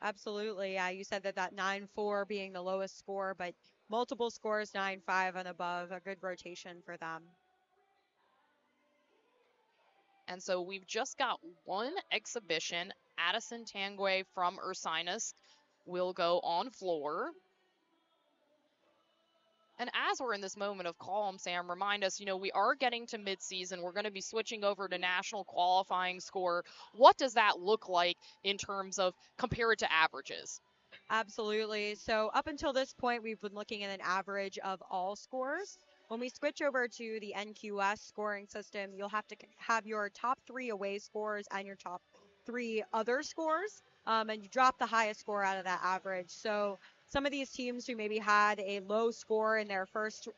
Absolutely. Yeah, you said that 9-4 being the lowest score, but multiple scores 9-5 and above, a good rotation for them. And so we've just got one exhibition. Addison Tanguay from Ursinus will go on floor. And as we're in this moment of calm, Sam, remind us, we are getting to midseason. We're going to be switching over to national qualifying score. What does that look like in terms of compared to averages? Absolutely. So up until this point, we've been looking at an average of all scores. When we switch over to the NQS scoring system, you'll have to have your top 3 away scores and your top 3 other scores, and you drop the highest score out of that average. So some of these teams who maybe had a low score in their first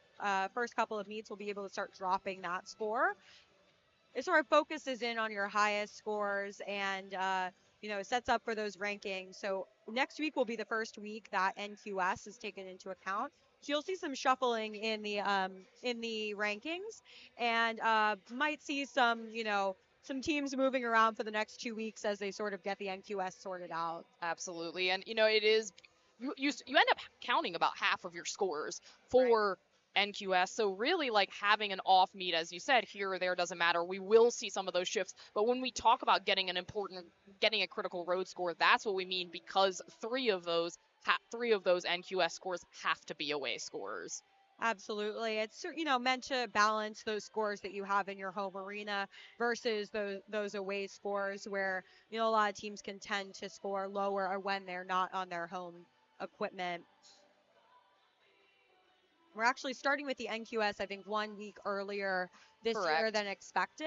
couple of meets will be able to start dropping that score. It sort of focuses in on your highest scores and sets up for those rankings. So next week will be the first week that NQS is taken into account. So you'll see some shuffling in the rankings, and might see some teams moving around for the next 2 weeks as they sort of get the NQS sorted out. Absolutely. And it is you end up counting about half of your scores for NQS. So really, like, having an off meet, as you said, here or there doesn't matter. We will see some of those shifts. But when we talk about getting a critical road score, that's what we mean, because three of those NQS scores have to be away scores. Absolutely. It's meant to balance those scores that you have in your home arena versus those away scores where a lot of teams can tend to score lower or when they're not on their home equipment. We're actually starting with the NQS, I think, 1 week earlier this year than expected.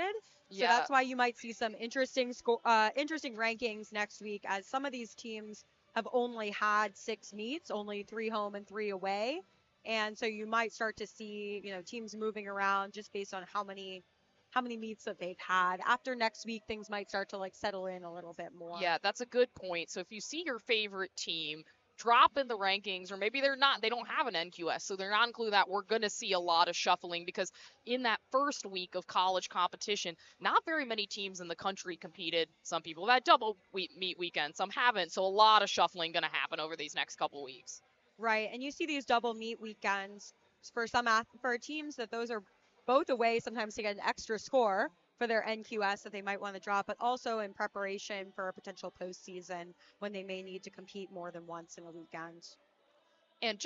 So that's why you might see some interesting rankings next week, as some of these teams have only had 6 meets, only 3 home and 3 away. And so you might start to see, teams moving around just based on how many meets that they've had. After next week, things might start to settle in a little bit more. Yeah, that's a good point. So if you see your favorite team drop in the rankings, or maybe they don't have an NQS, so they're not included, that we're going to see a lot of shuffling, because in that first week of college competition, not very many teams in the country competed. Some people have had double meet weekends, some haven't. So a lot of shuffling going to happen over these next couple weeks. Right, and you see these double meet weekends for for teams that those are both away, sometimes to get an extra score for their NQS that they might want to drop, but also in preparation for a potential postseason when they may need to compete more than once in a weekend. And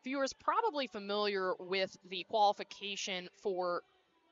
viewers probably familiar with the qualification for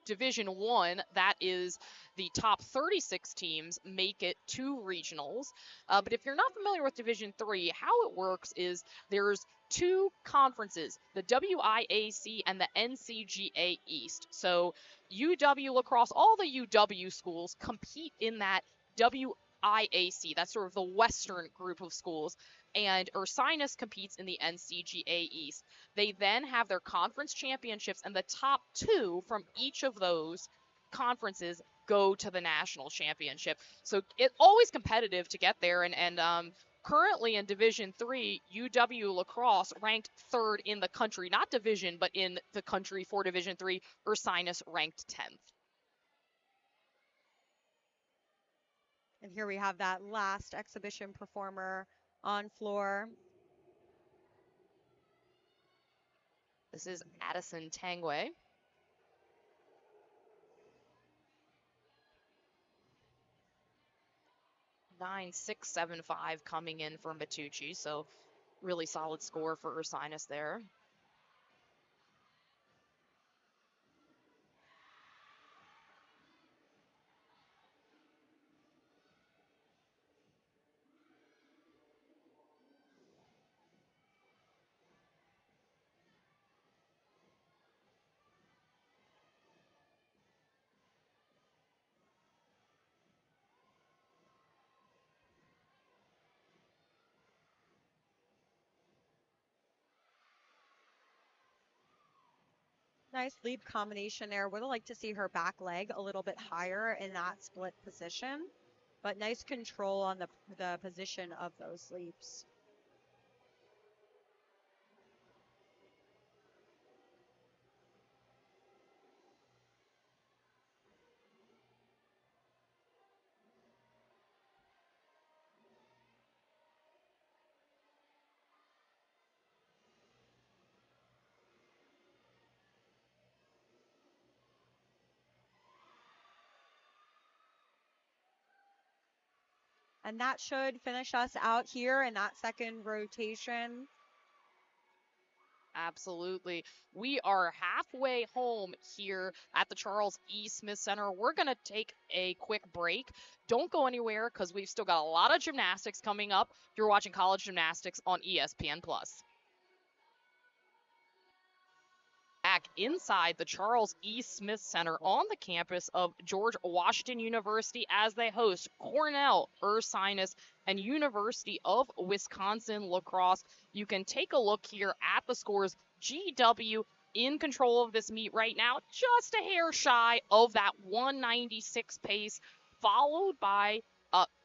Division 1, that is the top 36 teams make it to regionals. But if you're not familiar with Division 3, how it works is there's 2 conferences, the WIAC and the NCGA East. So UW La Crosse, all the UW schools compete in that WIAC. That's sort of the western group of schools. And Ursinus competes in the NCGA East. They then have their conference championships, and the top 2 from each of those conferences go to the national championship. So it's always competitive to get there. And currently in Division 3, UW La Crosse ranked 3rd in the country, not division, but in the country for Division 3. Ursinus ranked 10th. And here we have that last exhibition performer on floor. This is Addison Tanguay. .9675 coming in for Matucci, so really solid score for Ursinus there. Nice leap combination there. Would have liked to see her back leg a little bit higher in that split position, but nice control on the position of those leaps. And that should finish us out here in that second rotation. Absolutely. We are halfway home here at the Charles E. Smith Center. We're going to take a quick break. Don't go anywhere because we've still got a lot of gymnastics coming up. You're watching College Gymnastics on ESPN+. Back inside the Charles E. Smith Center on the campus of George Washington University as they host Cornell, Ursinus, and University of Wisconsin-La Crosse. You can take a look here at the scores. GW in control of this meet right now, just a hair shy of that 196 pace, followed by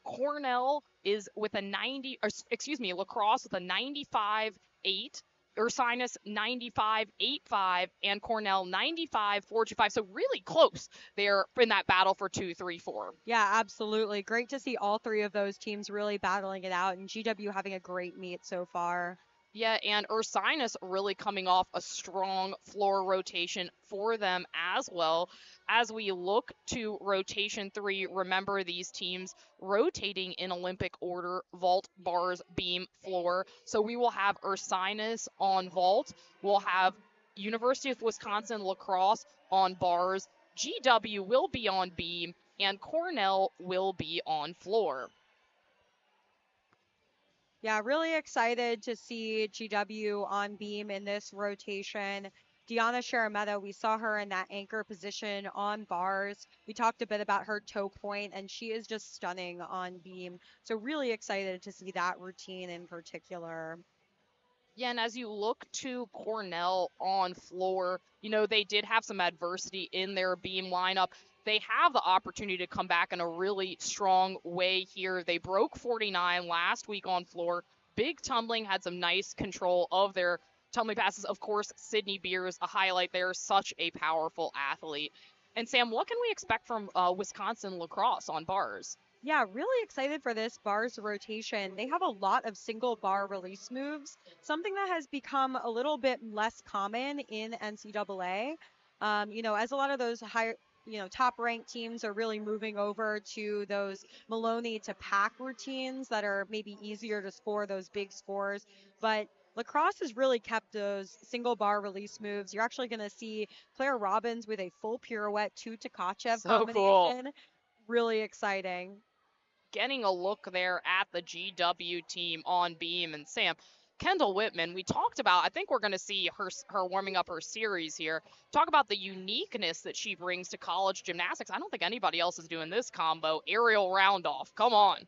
Cornell is with a 90, or excuse me, La Crosse with a 95.8. Ursinus 95.85 and Cornell 95.425. So really close there in that battle for 2, 3, 4. Yeah, absolutely. Great to see all three of those teams really battling it out and GW having a great meet so far. Yeah, and Ursinus really coming off a strong floor rotation for them as well. As we look to rotation 3, remember these teams rotating in Olympic order, vault, bars, beam, floor. So we will have Ursinus on vault. We'll have University of Wisconsin-La Crosse on bars. GW will be on beam, and Cornell will be on floor. Yeah, really excited to see GW on beam in this rotation. Deanna Sharametta, we saw her in that anchor position on bars. We talked a bit about her toe point, and she is just stunning on beam. So really excited to see that routine in particular. Yeah, and as you look to Cornell on floor, they did have some adversity in their beam lineup. They have the opportunity to come back in a really strong way here. They broke 49 last week on floor. Big tumbling, had some nice control of their tumbling passes. Of course, Sydney Beers, a highlight there, such a powerful athlete. And Sam, what can we expect from Wisconsin-La Crosse on bars? Yeah, really excited for this bars rotation. They have a lot of single bar release moves, something that has become a little bit less common in NCAA. As a lot of those higher, top ranked teams are really moving over to those Maloney to pack routines that are maybe easier to score those big scores. But La Crosse has really kept those single bar release moves. You're actually going to see Claire Robbins with a full pirouette to Tkachev So combination. cool. Really exciting. Getting a look there at the GW team on beam. And Sam, Kendall Whitman, we talked about, I think we're going to see her warming up her series here. Talk about the uniqueness that she brings to college gymnastics. I don't think anybody else is doing this combo. Aerial roundoff. Come on.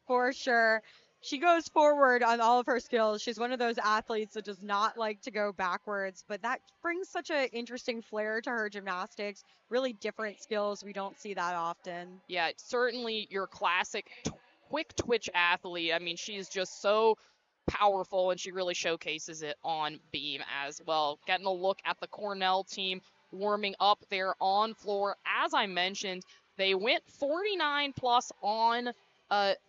For sure. She goes forward on all of her skills. She's one of those athletes that does not like to go backwards, but that brings such an interesting flair to her gymnastics. Really different skills. We don't see that often. Yeah, certainly your classic quick twitch athlete. I mean, she's just so powerful, and she really showcases it on beam as well. Getting a look at the Cornell team warming up there on floor. As I mentioned, they went 49 plus on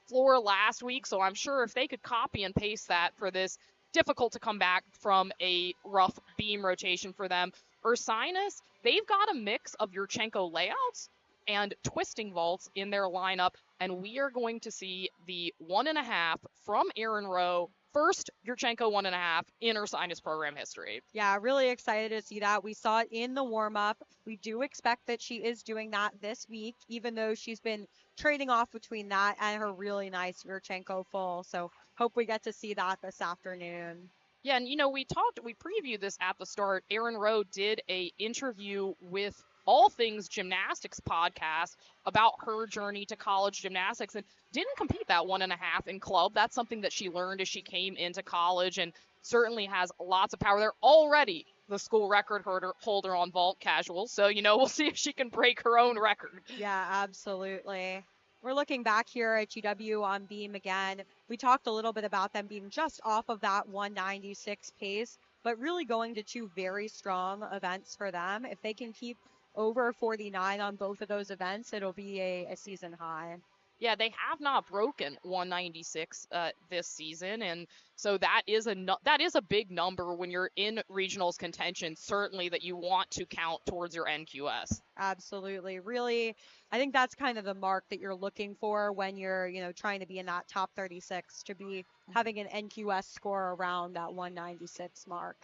floor last week, so I'm sure if they could copy and paste that for this, difficult to come back from a rough beam rotation for them. Ursinus, they've got a mix of Yurchenko layouts and twisting vaults in their lineup, and we are going to see the 1.5 from Aaron Rowe. First Yurchenko 1.5 in Ursinus program history. Yeah, really excited to see that. We saw it in the warm-up. We do expect that she is doing that this week, even though she's been trading off between that and her really nice Yurchenko full. So hope we get to see that this afternoon. Yeah, and we previewed this at the start. Aaron Rowe did a interview with All Things Gymnastics podcast about her journey to college gymnastics and didn't compete that 1.5 in club. That's something that she learned as she came into college and certainly has lots of power. They're already the school record holder on vault casual. So, we'll see if she can break her own record. Yeah, absolutely. We're looking back here at GW on beam again. We talked a little bit about them being just off of that 196 pace, but really going to two very strong events for them. If they can keep over 49 on both of those events, it'll be a season high. Yeah, they have not broken 196 this season, and so that is a big number when you're in regionals contention. Certainly, that you want to count towards your NQS. Absolutely. Really, I think that's kind of the mark that you're looking for when you're, trying to be in that top 36, to be having an NQS score around that 196 mark.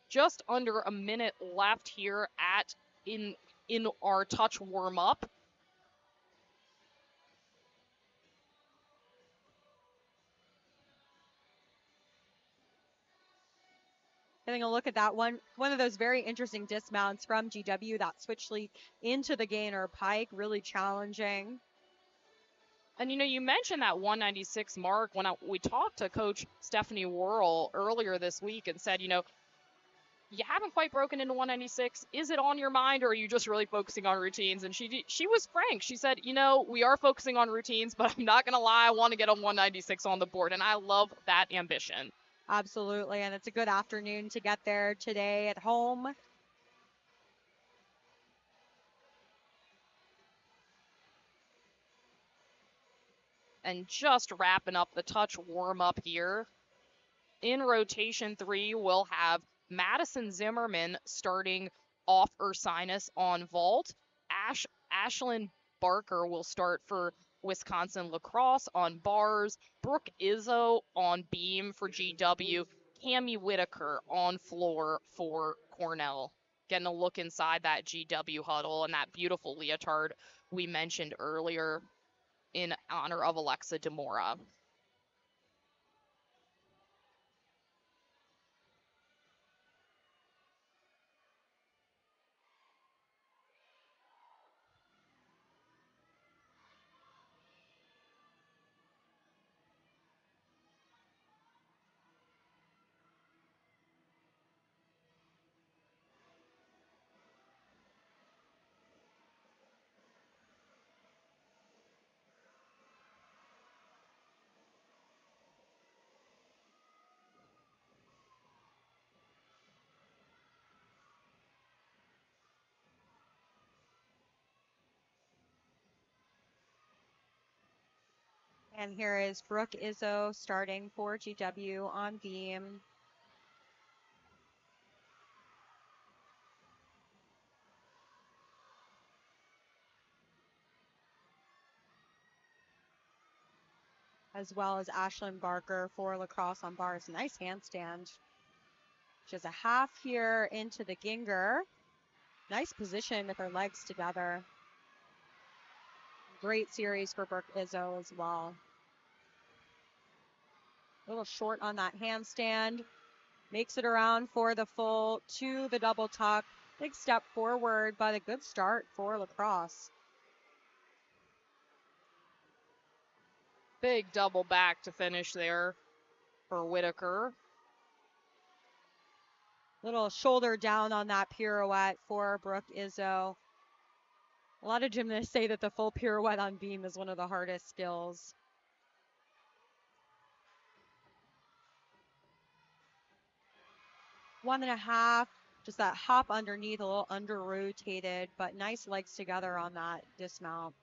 Just under a minute left here in our touch warm up. Having a look at that one of those very interesting dismounts from GW, that switch leap into the gainer pike, really challenging. And you mentioned that 196 mark when we talked to Coach Stephanie Worrell earlier this week and said, you haven't quite broken into 196. Is it on your mind, or are you just really focusing on routines? And she was frank. She said, we are focusing on routines, but I'm not going to lie, I want to get a 196 on the board, and I love that ambition. Absolutely, and it's a good afternoon to get there today at home. And just wrapping up the touch warm-up here. In rotation 3, we'll have Madison Zimmerman starting off Ursinus on vault. Ashlyn Barker will start for Wisconsin lacrosse on bars. Brooke Izzo on beam for GW. Cami Whitaker on floor for Cornell. Getting a look inside that GW huddle and that beautiful leotard we mentioned earlier in honor of Alexa Demora. And here is Brooke Izzo starting for GW on beam. As well as Ashlyn Barker for lacrosse on bars. Nice handstand. She has a half here into the ginger. Nice position with her legs together. Great series for Brooke Izzo as well. A little short on that handstand. Makes it around for the full to the double tuck. Big step forward, but a good start for lacrosse. Big double back to finish there for Whitaker. Little shoulder down on that pirouette for Brooke Izzo. A lot of gymnasts say that the full pirouette on beam is one of the hardest skills. One and a half, just that hop underneath, a little under rotated, but nice legs together on that dismount.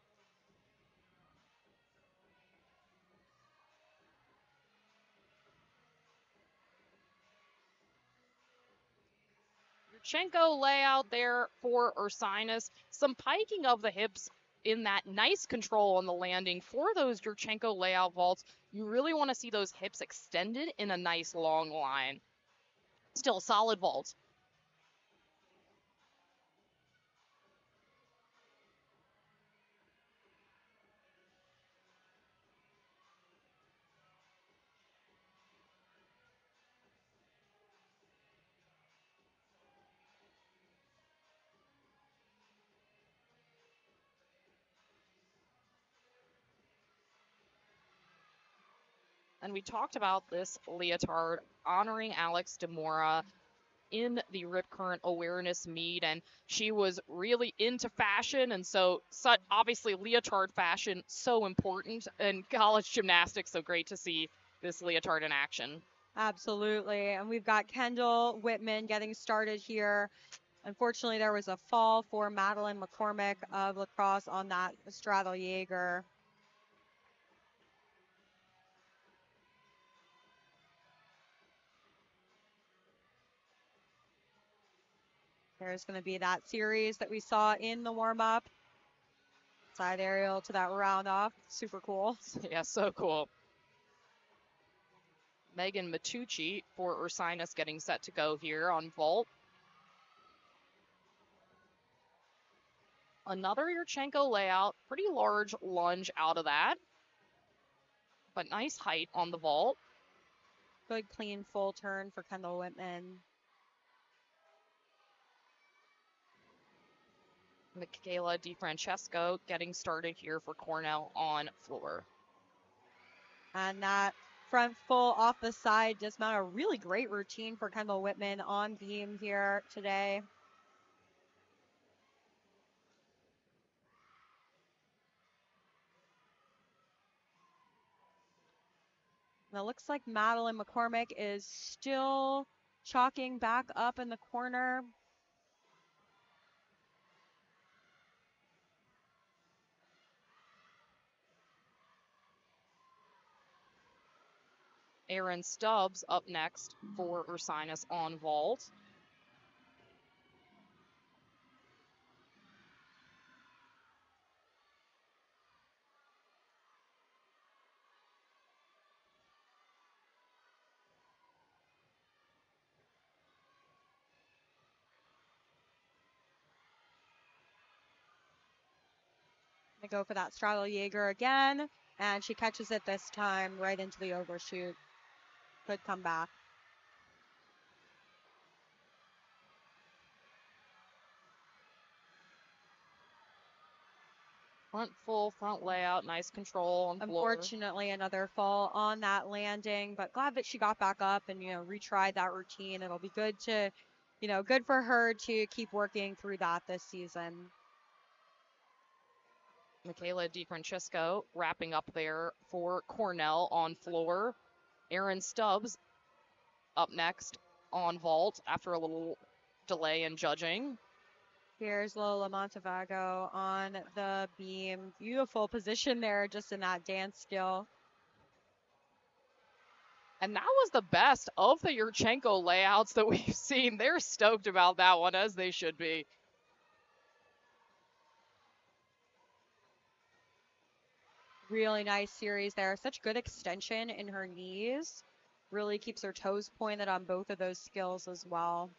Yurchenko layout there for Ursinus. Some piking of the hips in that nice control on the landing for those Yurchenko layout vaults. You really want to see those hips extended in a nice long line. Still a solid vault. And we talked about this leotard honoring Alex Demora in the Rip Current Awareness Meet, and she was really into fashion, and so obviously leotard fashion so important in college gymnastics, so great to see this leotard in action. Absolutely, and we've got Kendall Whitman getting started here Unfortunately, there was a fall for Madeline McCormick of La Crosse on that straddle Jaeger. There's going to be that series that we saw in the warm-up. Side aerial to that round off. Super cool. Yeah, so cool. Megan Matucci for Ursinus getting set to go here on vault. Another Yurchenko layout. Pretty large lunge out of that. But nice height on the vault. Good, clean, full turn for Kendall Whitman. Michaela DiFrancesco getting started here for Cornell on floor. And that front full off the side dismount, a really great routine for Kendall Whitman on beam here today. And it looks like Madeline McCormick is still chalking back up in the corner. Aaron Stubbs up next for Ursinus on vault. They go for that straddle Jaeger again, and she catches it this time right into the overshoot. Good comeback. Front full, front layout, nice control on floor. Unfortunately, another fall on that landing, but glad that she got back up and, retried that routine. It'll be good to, good for her to keep working through that this season. Michaela DiFrancesco wrapping up there for Cornell on floor. Aaron Stubbs up next on vault after a little delay in judging. Here's Lola Montavago on the beam. Beautiful position there just in that dance skill. And that was the best of the Yurchenko layouts that we've seen. They're stoked about that one, as they should be. Really nice series there. Such good extension in her knees. Really keeps her toes pointed on both of those skills as well.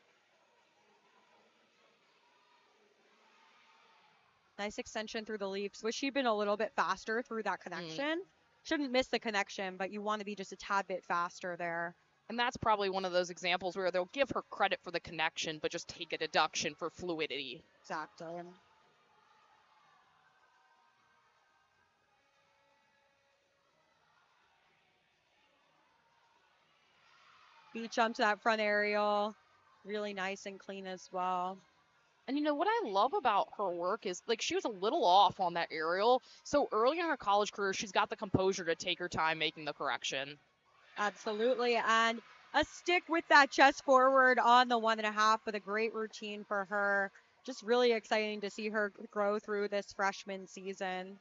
Nice extension through the leaps. Wish she'd been a little bit faster through that connection. Shouldn't miss the connection, but you want to be just a tad bit faster there. And that's probably one of those examples where they'll give her credit for the connection, but just take a deduction for fluidity. Exactly. Beat jump to that front aerial. Really nice and clean as well. And what I love about her work is, she was a little off on that aerial. So early in her college career, she's got the composure to take her time making the correction. Absolutely. And a stick with that chest forward on the 1.5 with a great routine for her. Just really exciting to see her grow through this freshman season.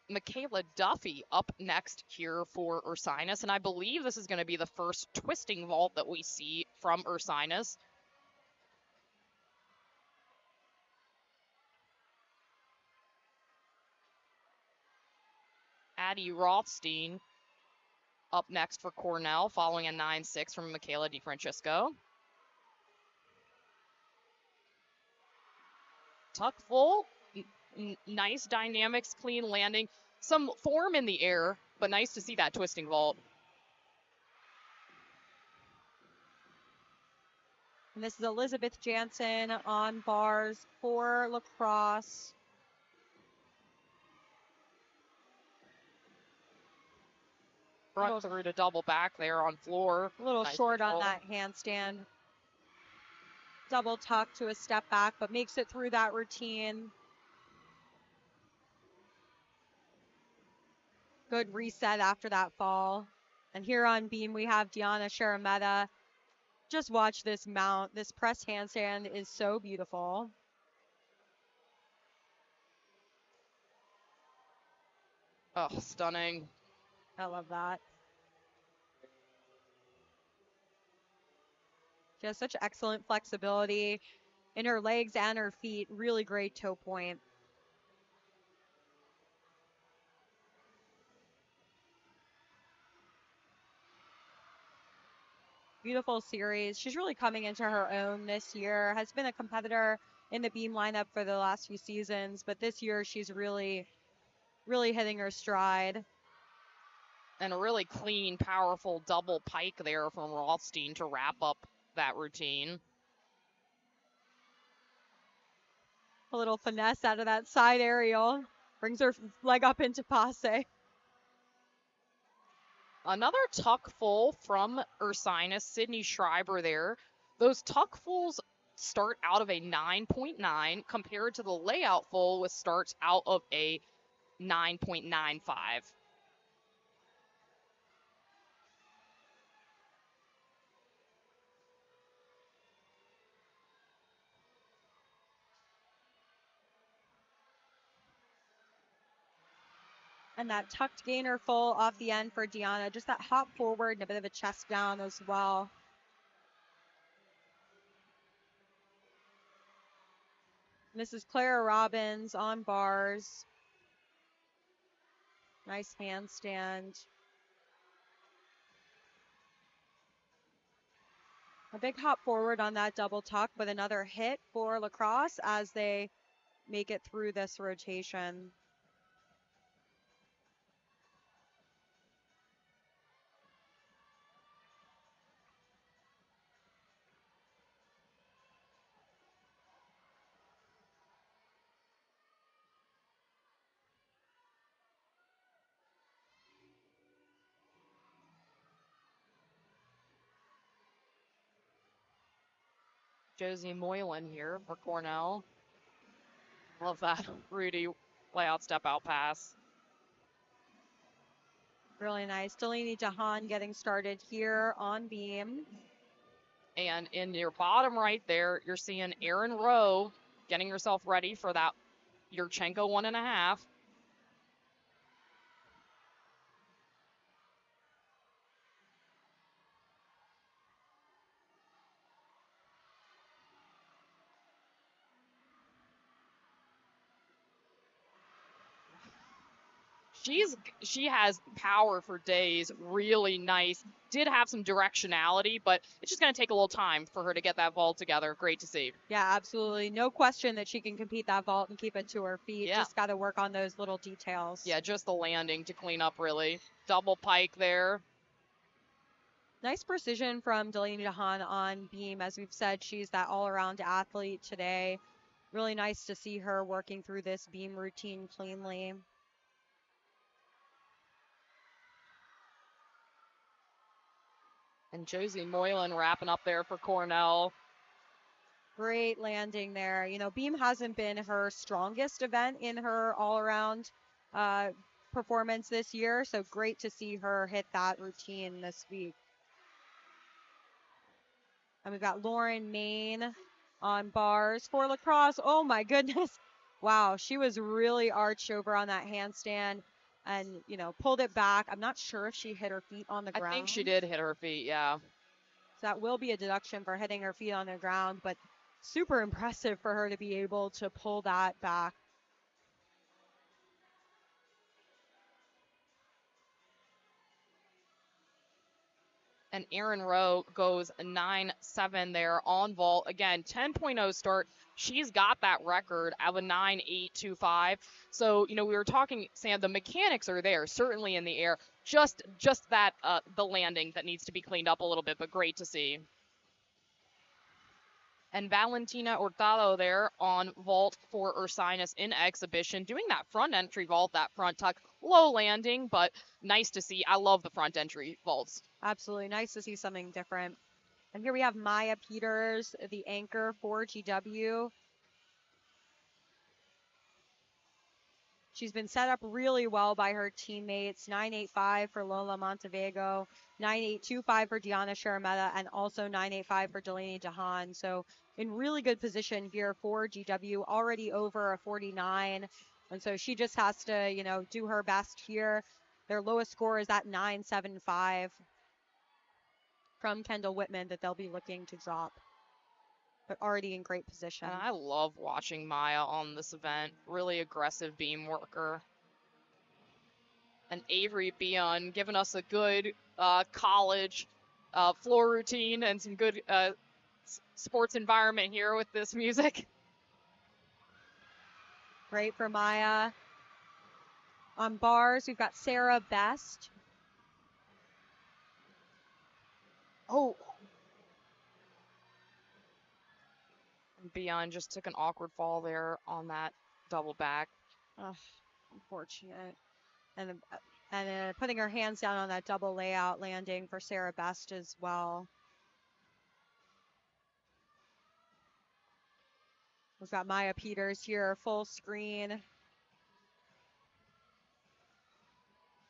Michaela Duffy up next here for Ursinus. And I believe this is going to be the first twisting vault that we see from Ursinus. Addie Rothstein up next for Cornell, following a 9-6 from Michaela DiFrancesco. Tuck full, nice dynamics, clean landing. Some form in the air, but nice to see that twisting vault. And this is Elizabeth Jansen on bars for La Crosse. Front through to double back there on floor. A little nice short control. on that handstand. Double tuck to a step back, but makes it through that routine. Good reset after that fall. And here on beam, we have Diana Sharameta Just watch this mount. This press handstand is so beautiful. Oh, stunning. I love that. She has such excellent flexibility in her legs and her feet. Really great toe point. Beautiful series. She's really coming into her own this year. Has been a competitor in the beam lineup for the last few seasons, but this year she's really hitting her stride. And a really clean, powerful double pike there from Rothstein to wrap up that routine. A little finesse out of that side aerial. Brings her leg up into passe. Another tuck full from Ursinus, Sydney Schreiber there. Those tuck fulls start out of a 9.9 compared to the layout full, which starts out of a 9.95. And that tucked gainer full off the end for Deanna. Just that hop forward and a bit of a chest down as well. And this is Clara Robbins on bars. Nice handstand. A big hop forward on that double tuck, but another hit for Lacrosse as they make it through this rotation. Josie Moylan here for Cornell. Love that Rudy layout step out pass. Really nice. Delaney DeHaan getting started here on beam. And in your bottom right there, you're seeing Erin Rowe getting herself ready for that Yurchenko 1.5. She has power for days, really nice. Did have some directionality, but it's just going to take a little time for her to get that vault together. Great to see. Yeah, absolutely. No question that she can compete that vault and keep it to her feet. Yeah. Just got to work on those little details. Yeah, just the landing to clean up, really. Double pike there. Nice precision from Delaney DeHaan on beam. As we've said, she's that all-around athlete today. Really nice to see her working through this beam routine cleanly. And Josie Moylan wrapping up there for Cornell. Great landing there. You know, beam hasn't been her strongest event in her all-around performance this year, so great to see her hit that routine this week. And we've got Lauren Main on bars for Lacrosse. Oh my goodness. Wow, she was really arched over on that handstand and, you know, pulled it back. I'm not sure if she hit her feet on the ground. I think she did hit her feet, yeah. So that will be a deduction for hitting her feet on the ground, but super impressive for her to be able to pull that back. And Erin Rowe goes 9.7 there on vault. Again, 10.0 start. She's got that record of a 9.825. So, you know, we were talking, Sam, the mechanics are there, certainly in the air. Just that, the landing that needs to be cleaned up a little bit, but great to see. And Valentina Hurtado there on vault for Ursinus in exhibition, doing that front entry vault, that front tuck, low landing, but nice to see. I love the front entry vaults. Absolutely. Nice to see something different. And here we have Maya Peters, the anchor for GW. She's been set up really well by her teammates. 9.85 for Lola Montevego, 9.825 for Diana Sharametta, and also 9.85 for Delaney DeHaan. So in really good position here for GW, already over a 49. And so she just has to, do her best here. Their lowest score is at 9.75 from Kendall Whitman that they'll be looking to drop, but already in great position. And I love watching Maya on this event. Really aggressive beam worker. And Avery Bion giving us a good college floor routine and some good sports environment here with this music. Great for Maya. On bars, we've got Sarah Best. Oh. And Bion just took an awkward fall there on that double back. Ugh, unfortunate. And putting her hands down on that double layout landing for Sarah Best as well. We've got Maya Peters here, full screen.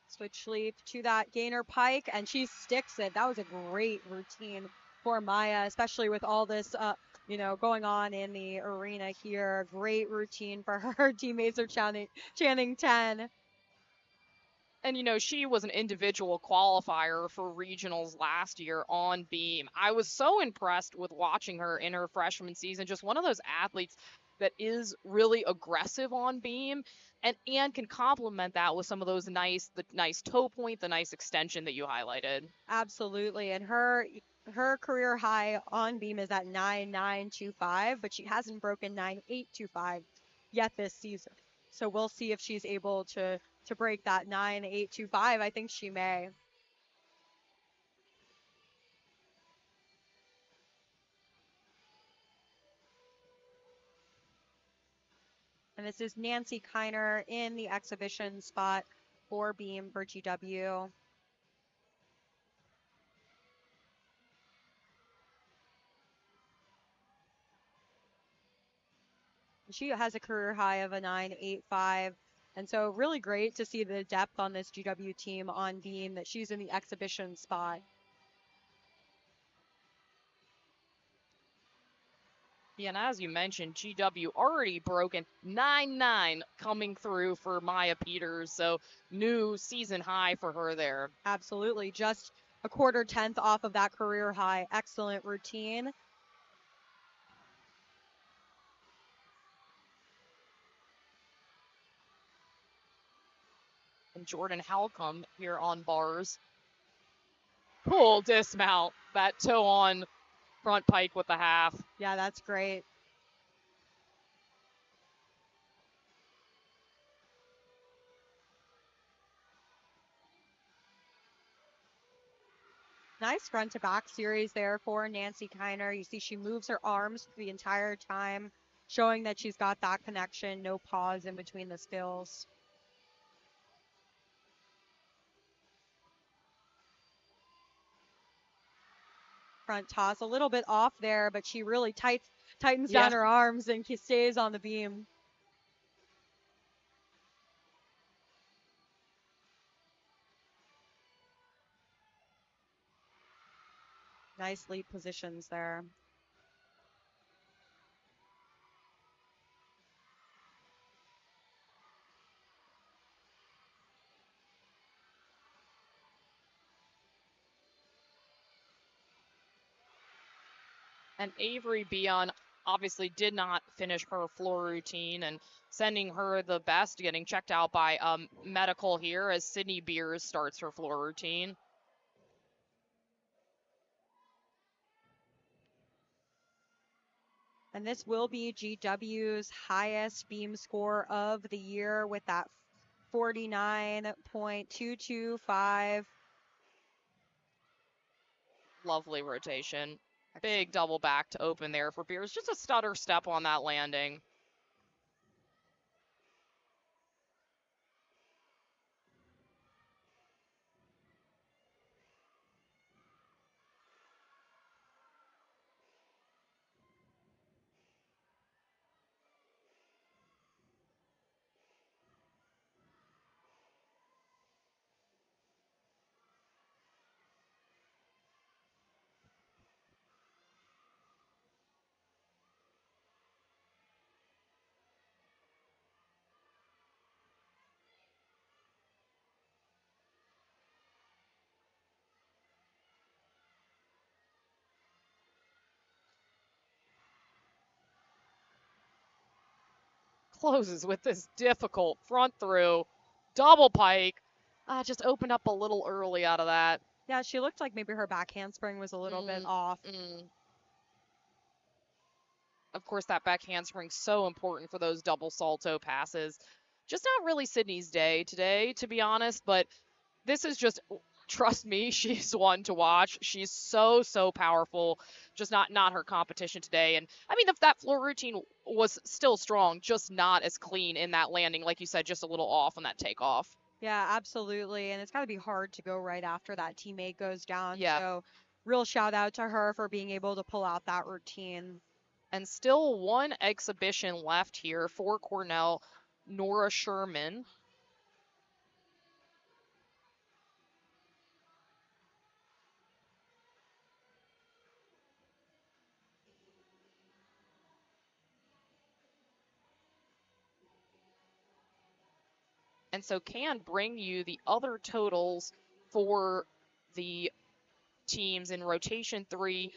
Switch leap to that gainer pike, and she sticks it. That was a great routine for Maya, especially with all this, going on in the arena here. Great routine for her. Teammates are chanting 10. And, she was an individual qualifier for regionals last year on beam. I was so impressed with watching her in her freshman season. Just one of those athletes that is really aggressive on beam and can complement that with some of those the nice toe point, the nice extension that you highlighted. Absolutely. And her career high on beam is at 9.925, but she hasn't broken 9.825 yet this season. So we'll see if she's able to break that 9.825. I think she may. And this is Nancy Kiner in the exhibition spot for beam for GW. She has a career high of a 9.85. And so really great to see the depth on this GW team on beam, that she's in the exhibition spot. Yeah, and as you mentioned, GW already broken 9.9 coming through for Maya Peters. So new season high for her there. Absolutely. Just a quarter tenth off of that career high. Excellent routine. And Jordan Halcomb here on bars. Cool dismount. That toe on front pike with the half. Yeah, that's great. Nice front to back series there for Nancy Kiner. You see she moves her arms the entire time, showing that she's got that connection, no pause in between the skills. Front toss a little bit off there, but she really tightens down her arms and stays on the beam. Nice lead positions there. And Avery Bion obviously did not finish her floor routine, and sending her the best, getting checked out by medical here as Sydney Beers starts her floor routine. And this will be GW's highest beam score of the year with that 49.225. Lovely rotation. Big double back to open there for Beers. Just a stutter step on that landing. closes with this difficult front through double pike. Just opened up a little early out of that. Yeah, she looked like maybe her back handspring was a little bit off. Of course, that back handspring's so important for those double salto passes. Just not really Sydney's day today, to be honest, but this is just, trust me, she's one to watch. She's so powerful. Just not her competition today. And I mean, that floor routine was still strong, just not as clean in that landing. Like you said, just a little off on that takeoff. Yeah, absolutely. And it's got to be hard to go right after that teammate goes down. Yeah. So real shout out to her for being able to pull out that routine. And still one exhibition left here for Cornell, Nora Sherman. And so can bring you the other totals for the teams in rotation 3.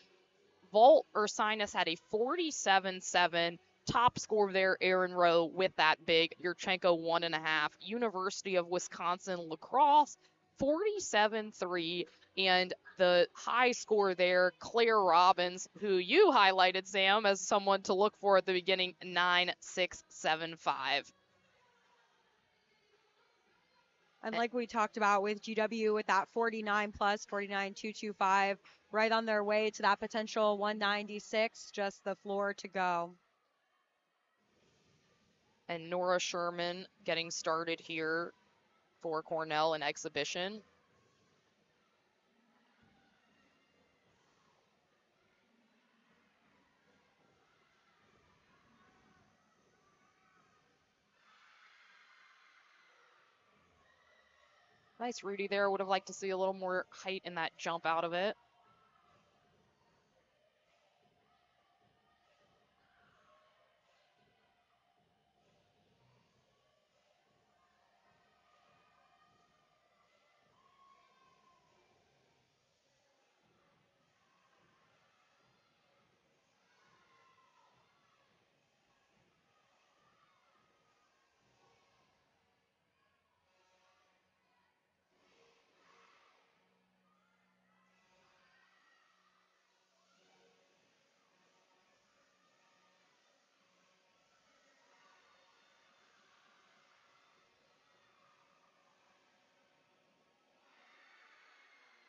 Vault Ursinus had a 47-7. Top score there, Aaron Rowe with that big. Yurchenko 1.5. University of Wisconsin Lacrosse 47-3. And the high score there, Claire Robbins, who you highlighted, Sam, as someone to look for at the beginning, 9.675. And like we talked about with GW, with that 49 plus 49.225, right on their way to that potential 196, just the floor to go. And Nora Sherman getting started here for Cornell in exhibition. Nice Rudy there. Would have liked to see a little more height in that jump out of it.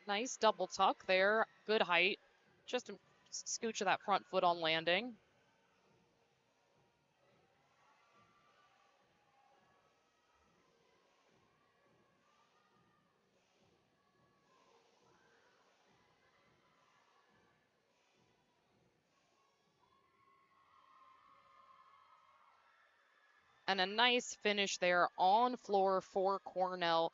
Nice double tuck there. Good height. Just a scooch of that front foot on landing. And a nice finish there on floor for Cornell.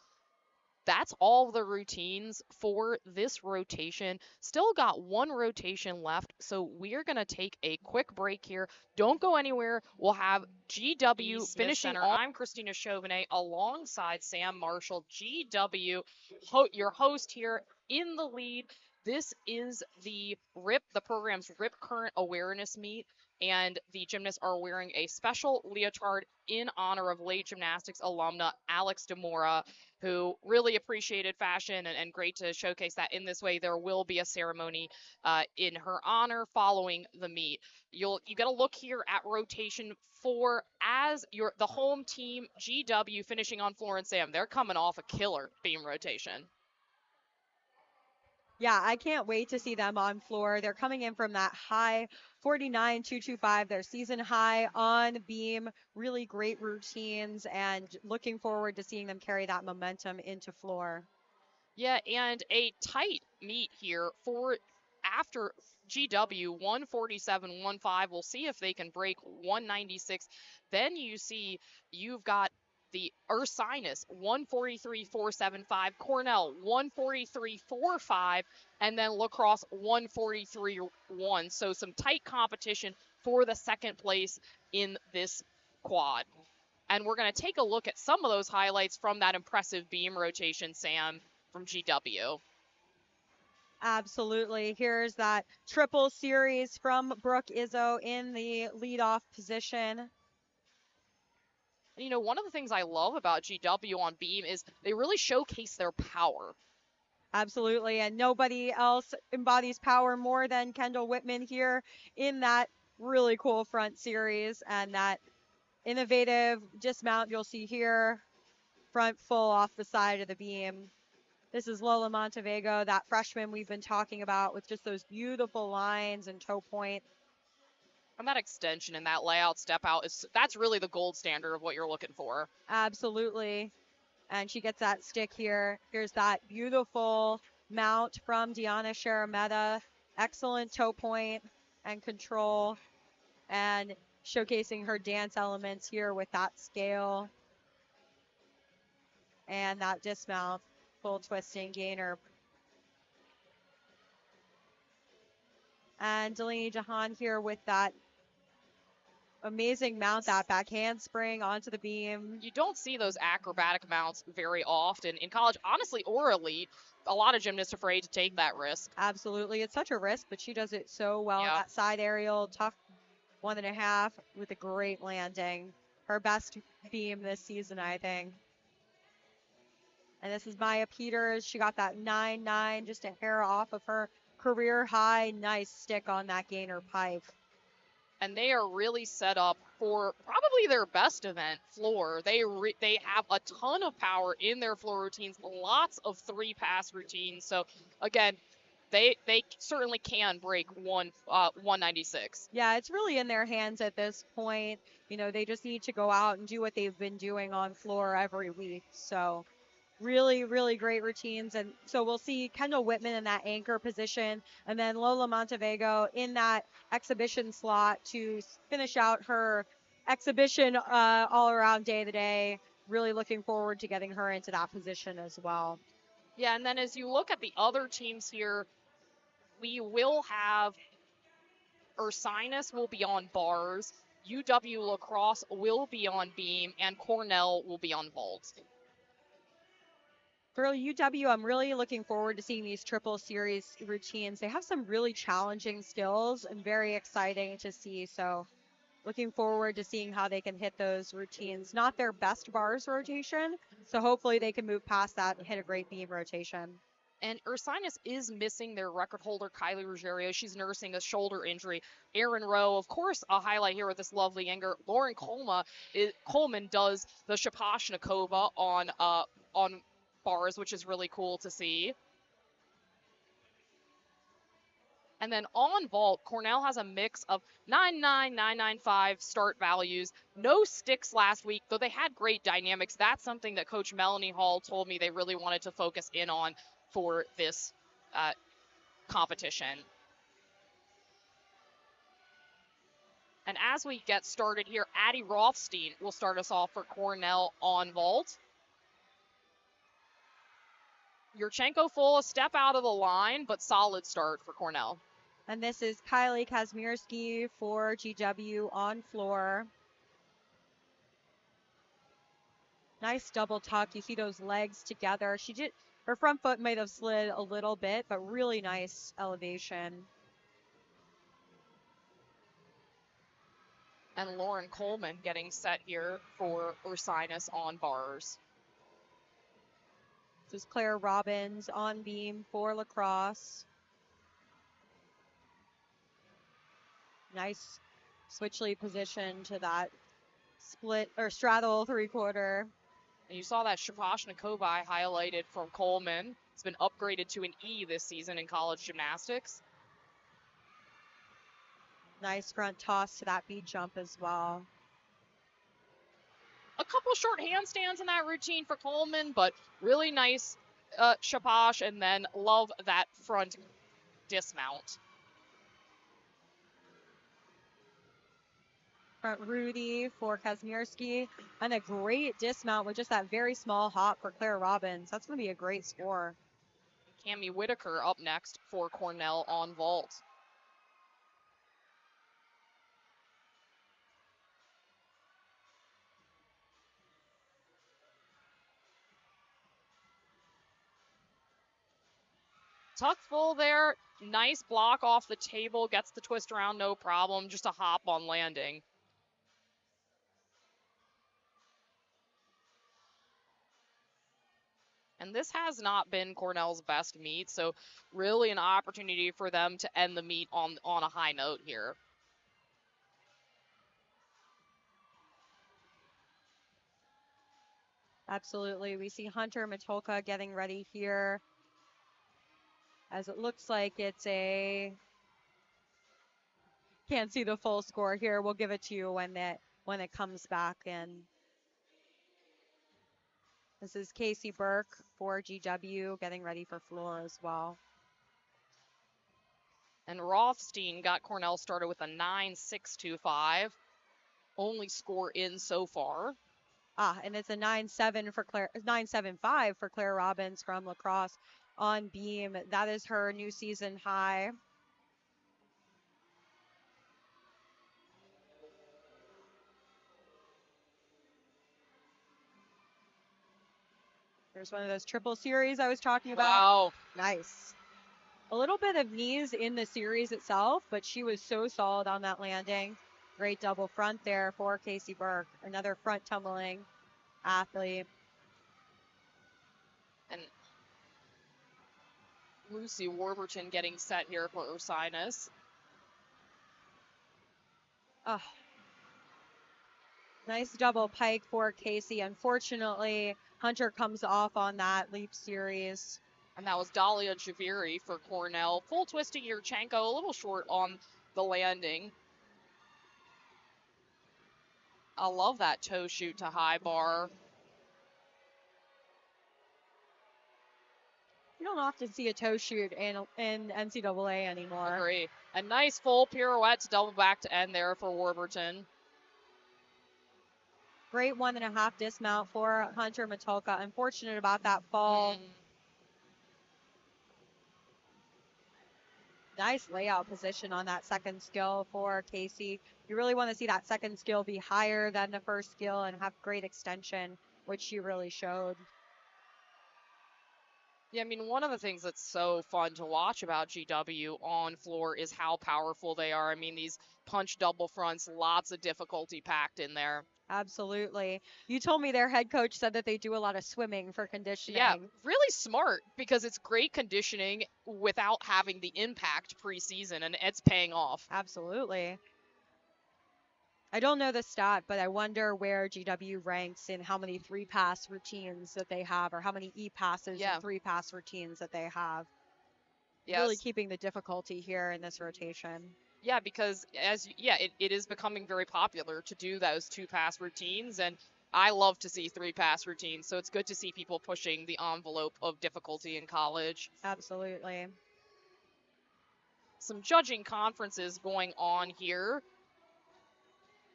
That's all the routines for this rotation. Still got one rotation left, so we are going to take a quick break here. Don't go anywhere. We'll have GW finishing on. I'm Christina Chauvenet alongside Sam Marshall. GW, your host here in the lead. This is the program's RIP Current Awareness Meet, and the gymnasts are wearing a special leotard in honor of late gymnastics alumna Alex DeMora, who really appreciated fashion, and great to showcase that in this way. There will be a ceremony in her honor following the meet. You got to look here at rotation 4 as the home team, GW, finishing on floor, and Sam. They're coming off a killer beam rotation. Yeah, I can't wait to see them on floor. They're coming in from that high 49.225, their season high on beam. Really great routines, and looking forward to seeing them carry that momentum into floor. Yeah, and a tight meet here for after GW 147.15. We'll see if they can break 196. Then you've got the Ursinus 143.475, Cornell 143.45, and then Lacrosse 143.1. So some tight competition for the second place in this quad. And we're going to take a look at some of those highlights from that impressive beam rotation, Sam, from GW. Absolutely. Here's that triple series from Brooke Izzo in the leadoff position. And, one of the things I love about GW on beam is they really showcase their power. Absolutely, and nobody else embodies power more than Kendall Whitman here in that really cool front series and that innovative dismount you'll see here, front full off the side of the beam. This is Lola Montevego, that freshman we've been talking about with just those beautiful lines and toe point. And that extension and that layout step out, that's really the gold standard of what you're looking for. Absolutely. And she gets that stick here. Here's that beautiful mount from Deanna Sharameta. Excellent toe point and control. And showcasing her dance elements here with that scale. And that dismount, full twisting gainer. And Delaney Jahan here with that amazing mount, that back handspring onto the beam. You don't see those acrobatic mounts very often in college, honestly, or elite. A lot of gymnasts afraid to take that risk. Absolutely. It's such a risk, but she does it so well. Yeah. That side aerial, tough 1.5 with a great landing. Her best beam this season, I think. And this is Maya Peters. She got that 9.9, just a hair off of her career high. Nice stick on that gainer pipe. And they are really set up for probably their best event floor. They have a ton of power in their floor routines, lots of 3-pass routines. So again, they certainly can break 196. Yeah, it's really in their hands at this point. They just need to go out and do what they've been doing on floor every week. So really, really great routines. And so we'll see Kendall Whitman in that anchor position and then Lola Montevego in that exhibition slot to finish out her exhibition all around day to day. Really looking forward to getting her into that position as well. Yeah, and then as you look at the other teams here, we will have Ursinus will be on bars, UW La Crosse will be on beam, and Cornell will be on vault. For UW, I'm really looking forward to seeing these triple series routines. They have some really challenging skills and very exciting to see. So looking forward to seeing how they can hit those routines. Not their best bars rotation, so hopefully they can move past that and hit a great beam rotation. And Ursinus is missing their record holder, Kylie Ruggiero. She's nursing a shoulder injury. Erin Rowe, of course, a highlight here with this lovely anger. Lauren Coleman does the Shaposhnikova on bars, which is really cool to see. And then on vault, Cornell has a mix of 9.9, 9.95 start values. No sticks last week, though they had great dynamics. That's something that Coach Melanie Hall told me they really wanted to focus in on for this competition. And as we get started here, Addie Rothstein will start us off for Cornell on vault. Yurchenko full, a step out of the line, but solid start for Cornell. And this is Kylie Kazmierski for GW on floor. Nice double tuck. You see those legs together. Her front foot might have slid a little bit, but really nice elevation. And Lauren Coleman getting set here for Ursinus on bars. This is Claire Robbins on beam for La Crosse. Nice switch lead position to that split or straddle 3/4. And you saw that Shaposhnikova I highlighted from Coleman. It's been upgraded to an E this season in college gymnastics. Nice front toss to that bead jump as well. A couple short handstands in that routine for Coleman, but really nice Shaposh, and then love that front dismount. Front Rudy for Kazmierski, and a great dismount with just that very small hop for Claire Robbins. That's going to be a great score. Cami Whitaker up next for Cornell on vault. Tuck full there. Nice block off the table. Gets the twist around, no problem. Just a hop on landing. And this has not been Cornell's best meet, so really an opportunity for them to end the meet on a high note here. Absolutely. We see Hunter Matulka getting ready here, as it looks like it's a, can't see the full score here. We'll give it to you when it comes back in. This is Casey Burke for GW getting ready for floor as well. And Rothstein got Cornell started with a 9.625. Only score in so far. And it's a 9.7 for Claire, 9.75 for Claire Robbins from La Crosse on beam. That is her new season high. There's one of those triple series I was talking about. Wow. Nice. A little bit of knees in the series itself, but she was so solid on that landing. Great double front there for Casey Burke, another front tumbling athlete. And Lucy Warburton getting set here for Ursinus. Oh. Nice double pike for Casey. Unfortunately, Hunter comes off on that leap series. And that was Dalia Javiri for Cornell. Full twisting Yurchenko, a little short on the landing. I love that toe shoot to high bar. You don't often see a toe shoot in NCAA anymore. Agree. A nice full pirouette to double back to end there for Warburton. Great 1.5 dismount for Hunter Matulka. Unfortunate about that fall. Nice layout position on that second skill for Casey. You really want to see that second skill be higher than the first skill and have great extension, which she really showed. Yeah, I mean, one of the things that's so fun to watch about GW on floor is how powerful they are. I mean, these punch double fronts, lots of difficulty packed in there. Absolutely. You told me their head coach said that they do a lot of swimming for conditioning. Yeah, really smart because it's great conditioning without having the impact preseason, and it's paying off. Absolutely. I don't know the stat, but I wonder where GW ranks in how many 3-pass routines that they have, or how many E-passes and 3-pass routines that they have. Yes. Really keeping the difficulty here in this rotation. Yeah, because it is becoming very popular to do those 2-pass routines, and I love to see 3-pass routines, so it's good to see people pushing the envelope of difficulty in college. Absolutely. Some judging conferences going on here,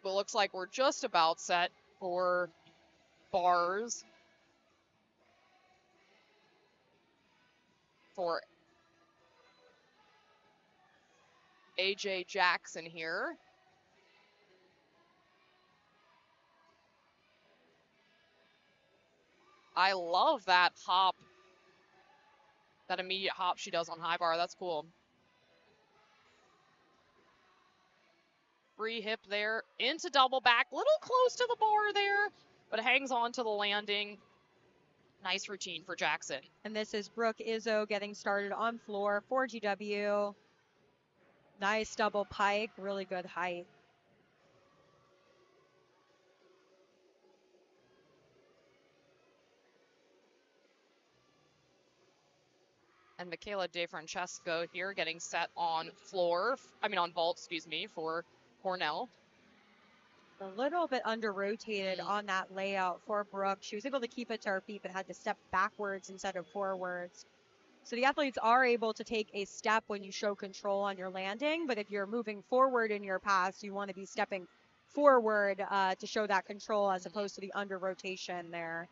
but looks like we're just about set for bars for AJ Jackson here. I love that hop, that immediate hop she does on high bar. That's cool. Free hip there into double back, little close to the bar there, but hangs on to the landing. Nice routine for Jackson. And this is Brooke Izzo getting started on floor for GW. Nice double pike, really good height. And Michaela DeFrancesco here getting set on on vault, for Cornell. A little bit under-rotated on that layout for Brooke. She was able to keep it to her feet, but had to step backwards instead of forwards. So the athletes are able to take a step when you show control on your landing, but if you're moving forward in your pass, you want to be stepping forward to show that control as opposed to the under-rotation there.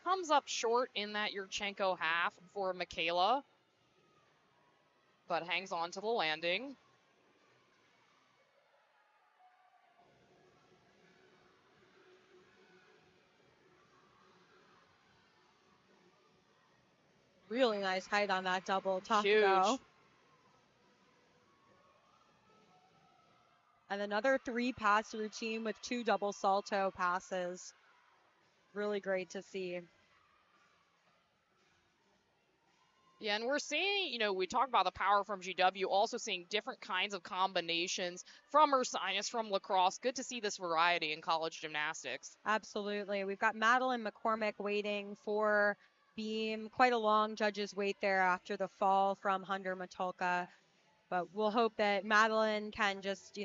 Comes up short in that Yurchenko half for Michaela, but hangs on to the landing. Really nice height on that double. Tough Huge. though. And another 3-pass routine with 2 double salto passes. Really great to see. Yeah, and we're seeing, we talked about the power from GW, also seeing different kinds of combinations from Ursinus, from lacrosse. Good to see this variety in college gymnastics. Absolutely. We've got Madeline McCormick waiting for beam. Quite a long judge's wait there after the fall from Hunter Matulka. But we'll hope that Madeline can just,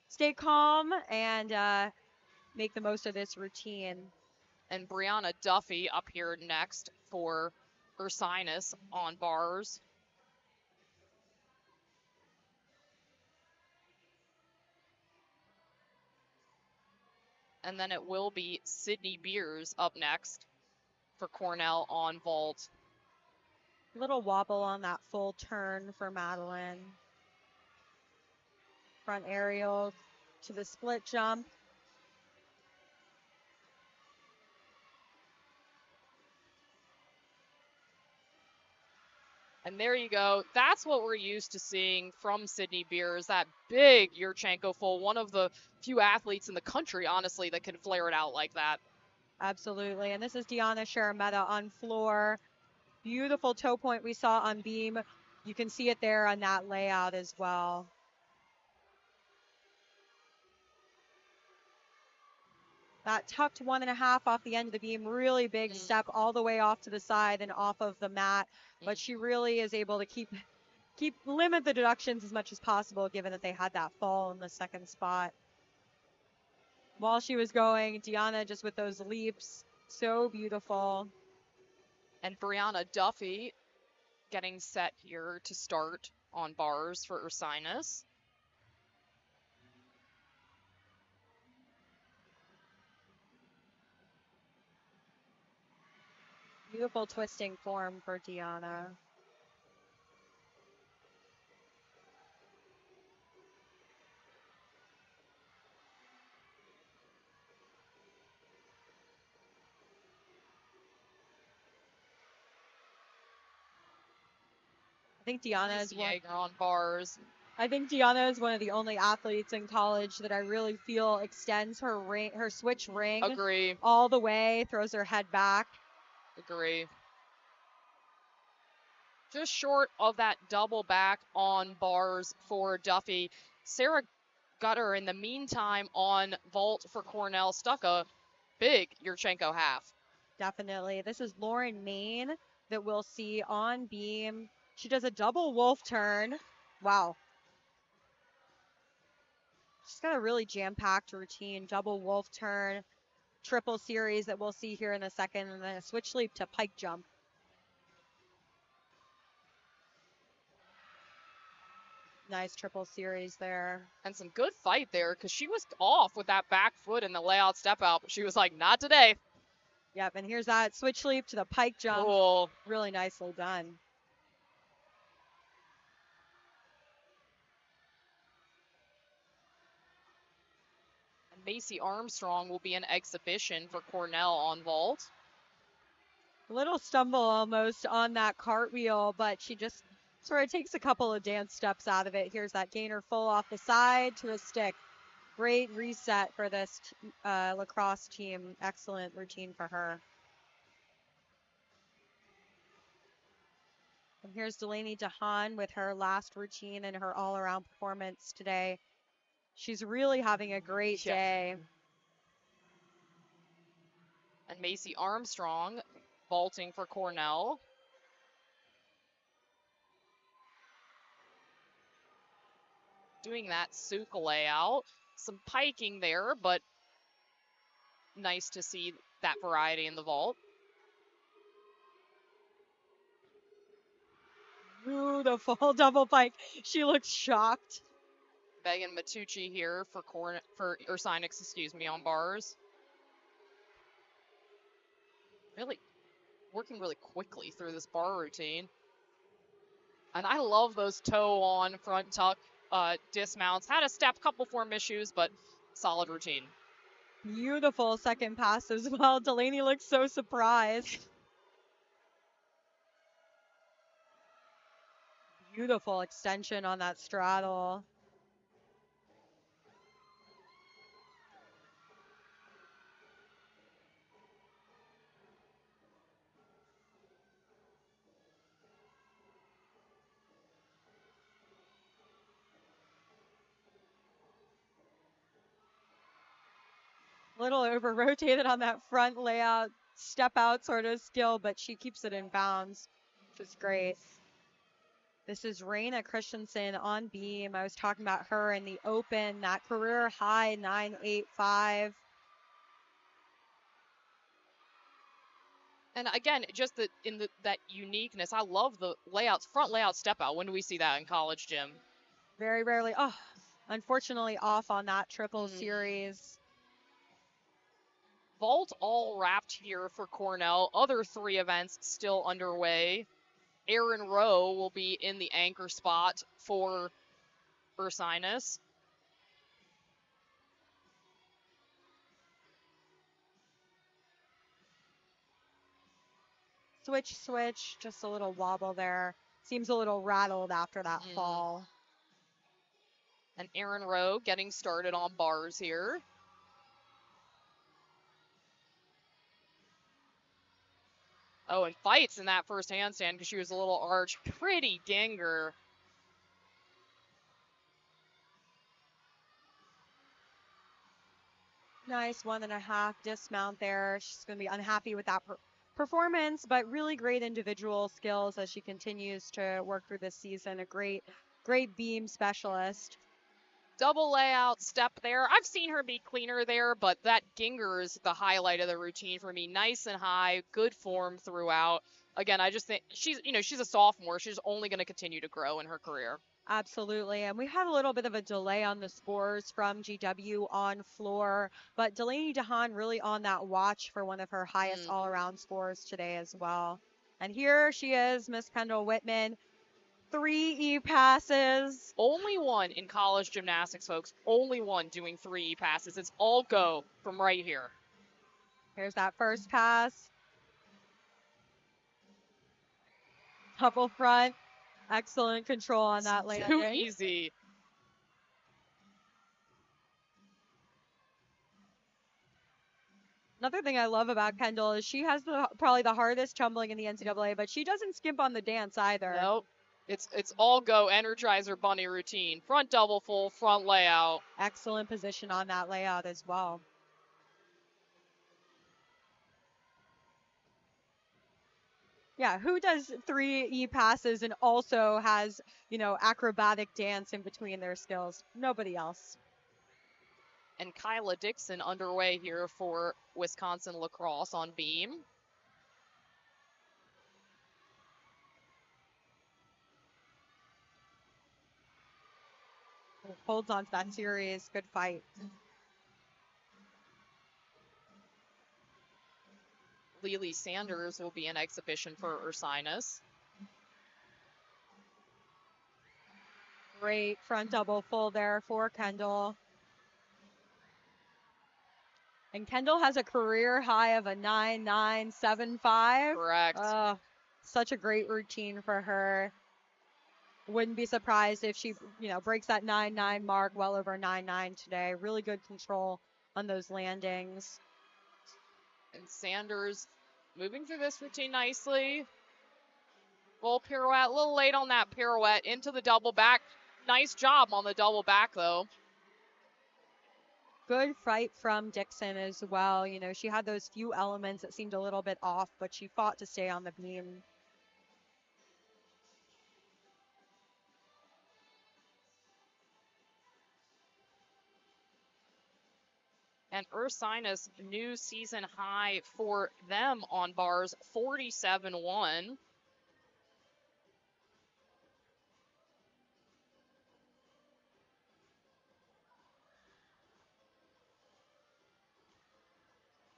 stay calm and make the most of this routine. And Brianna Duffy up here next for Ursinus on bars. And then it will be Sydney Beers up next for Cornell on vault. Little wobble on that full turn for Madeline. Front aerial to the split jump. And there you go. That's what we're used to seeing from Sydney Beers, that big Yurchenko full, one of the few athletes in the country, honestly, that can flare it out like that. Absolutely. And this is Deanna Sharameta on floor. Beautiful toe point we saw on beam. You can see it there on that layout as well. That tucked 1.5 off the end of the beam, really big step all the way off to the side and off of the mat. But she really is able to limit the deductions as much as possible, given that they had that fall in the second spot. While she was going, Deanna just with those leaps, so beautiful. And Brianna Duffy getting set here to start on bars for Ursinus. Beautiful twisting form for Deanna. I think Deanna is one. On bars. I think Deanna is one of the only athletes in college that I really feel extends her switch ring. Agree. All the way, throws her head back. Agree. Just short of that double back on bars for Duffy. Sarah Gutter, in the meantime, on vault for Cornell, stuck a big Yurchenko half. Definitely. This is Lauren Main that we'll see on beam. She does a double wolf turn. Wow. She's got a really jam-packed routine. Double wolf turn, triple series that we'll see here in a second, and then a switch leap to pike jump. Nice triple series there. And some good fight there, because she was off with that back foot in the layout step out, but she was like, not today. Yep, and here's that switch leap to the pike jump. Cool. Really nicely done. And Macy Armstrong will be an exhibition for Cornell on vault. A little stumble almost on that cartwheel, but she just sort of takes a couple of dance steps out of it. Here's that gainer full off the side to a stick. Great reset for this lacrosse team. Excellent routine for her. And here's Delaney DeHaan with her last routine and her all-around performance today. She's really having a great day. And Macy Armstrong vaulting for Cornell. Doing that Suka layout. Some piking there, but nice to see that variety in the vault. Beautiful double pike. She looks shocked. Megan Matucci here for Ursinus, on bars. Really working really quickly through this bar routine. And I love those toe on front tuck dismounts. Had a step, couple form issues, but solid routine. Beautiful second pass as well. Delaney looks so surprised. Beautiful extension on that straddle. Little over rotated on that front layout, step out sort of skill, but she keeps it in bounds, which is great. This is Raina Christensen on beam. I was talking about her in the open, that career high 9.85. And again, just that uniqueness. I love the layouts, front layout step out. When do we see that in college gym? Very rarely. Oh, unfortunately off on that triple series. Vault all wrapped here for Cornell. Other 3 events still underway. Aaron Rowe will be in the anchor spot for Ursinus. Switch, just a little wobble there. Seems a little rattled after that fall. And Aaron Rowe getting started on bars here. Oh, and fights in that first handstand because she was a little arch. Pretty dinger. Nice 1.5 dismount there. She's going to be unhappy with that performance, but really great individual skills as she continues to work through this season. A great beam specialist. Double layout step there. I've seen her be cleaner there, but that dinger is the highlight of the routine for me. Nice and high, good form throughout. Again, I just think she's a sophomore. She's only going to continue to grow in her career. Absolutely. And we had a little bit of a delay on the scores from GW on floor, but Delaney DeHaan really on that watch for one of her highest all-around scores today as well. And here she is, Miss Kendall Whitman. 3 E-passes. Only one in college gymnastics, folks. Only one doing 3 E-passes. It's all go from right here. Here's that first pass. Double front. Excellent control on that landing. Too easy. Another thing I love about Kendall is she has probably the hardest tumbling in the NCAA, but she doesn't skimp on the dance either. Nope. It's all go Energizer bunny routine. Front double full, front layout. Excellent position on that layout as well. Yeah, who does 3 E-passes and also has, acrobatic dance in between their skills? Nobody else. And Kyla Dixon underway here for Wisconsin lacrosse on beam. Holds on to that series. Good fight. Lily Sanders will be in exhibition for Ursinus. Great front double full there for Kendall. And Kendall has a career high of a 9.975. Correct. Such a great routine for her. Wouldn't be surprised if she, breaks that 9.9 mark, well over 9.9 today. Really good control on those landings. And Sanders moving through this routine nicely. Little pirouette, a little late on that pirouette into the double back. Nice job on the double back, though. Good fight from Dixon as well. She had those few elements that seemed a little bit off, but she fought to stay on the beam. And Ursinus, new season high for them on bars, 47-1.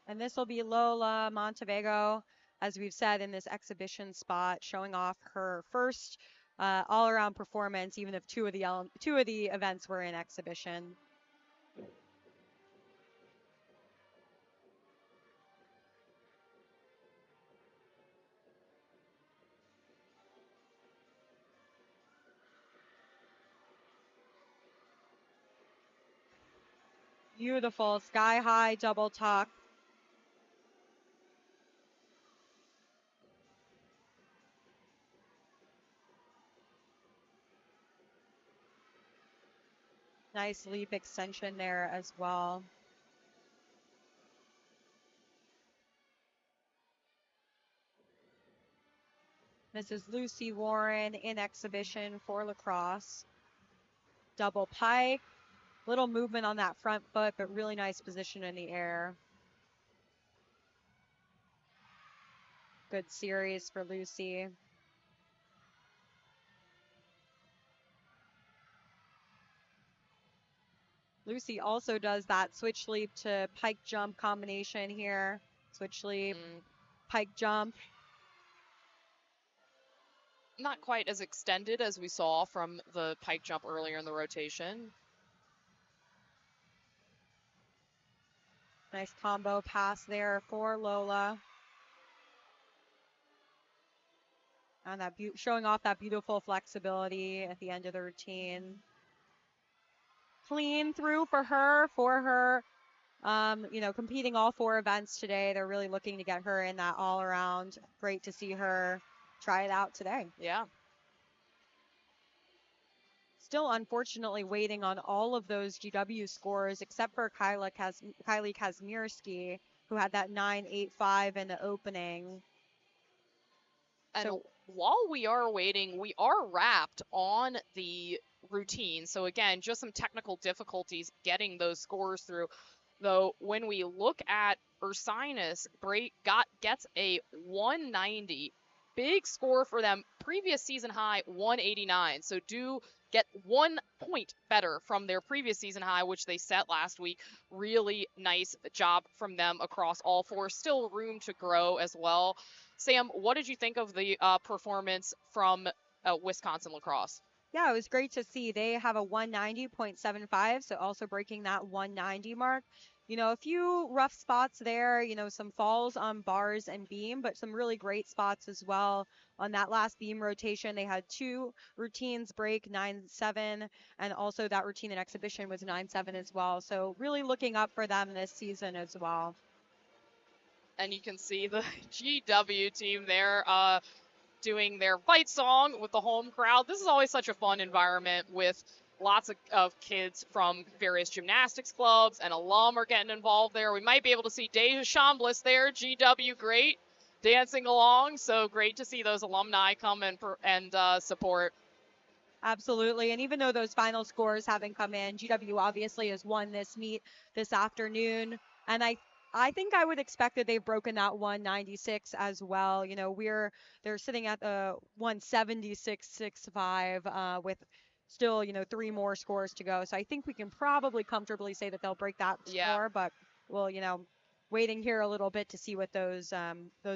And this will be Lola Montevego, as we've said, in this exhibition spot, showing off her first all-around performance, even if two of the events were in exhibition. Beautiful sky-high double tuck. Nice leap extension there as well. This is Lucy Warren in exhibition for lacrosse. Double pike. Little movement on that front foot, but really nice position in the air. Good series for Lucy. Lucy also does that switch leap to pike jump combination here. Switch leap, pike jump. Not quite as extended as we saw from the pike jump earlier in the rotation. Nice combo pass there for Lola. And that showing off that beautiful flexibility at the end of the routine. Clean through for her. Competing all 4 events today. They're really looking to get her in that all around. Great to see her try it out today. Yeah. Still, unfortunately, waiting on all of those GW scores except for Kylie Kazmierski, who had that 9.85 in the opening. And while we are waiting, we are wrapped on the routine. So again, just some technical difficulties getting those scores through. Though when we look at Ursinus, gets a 190. Big score for them. Previous season high, 189. So do get 1 point better from their previous season high, which they set last week. Really nice job from them across all 4. Still room to grow as well. Sam, what did you think of the performance from Wisconsin lacrosse? Yeah, it was great to see. They have a 190.75, so also breaking that 190 mark. A few rough spots there, some falls on bars and beam, but some really great spots as well. On that last beam rotation, they had 2 routines break 9.7, and also that routine in exhibition was 9.7 as well. So really looking up for them this season as well. And you can see the GW team there doing their fight song with the home crowd. This is always such a fun environment with lots of kids from various gymnastics clubs, and alum are getting involved there. We might be able to see Deja Chambliss there, GW, great, dancing along. So great to see those alumni come and support. Absolutely. And even though those final scores haven't come in, GW obviously has won this meet this afternoon. And I think I would expect that they've broken that 196 as well. They're sitting at the 176.65 with still, 3 more scores to go. So I think we can probably comfortably say that they'll break that score, but we'll, waiting here a little bit to see what those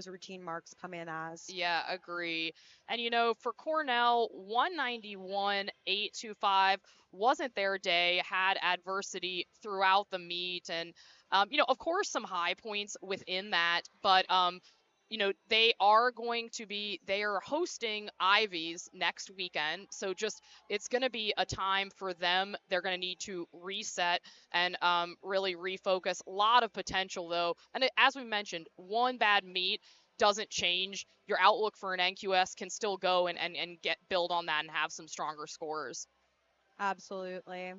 routine marks come in as. Yeah, agree. And for Cornell, 191.825 wasn't their day, had adversity throughout the meet, and of course some high points within that, but they are hosting Ivies next weekend. So it's going to be a time for them. They're going to need to reset and really refocus. A lot of potential though. And as we mentioned, one bad meet doesn't change. Your outlook for an NQS can still go and build on that and have some stronger scores. Absolutely.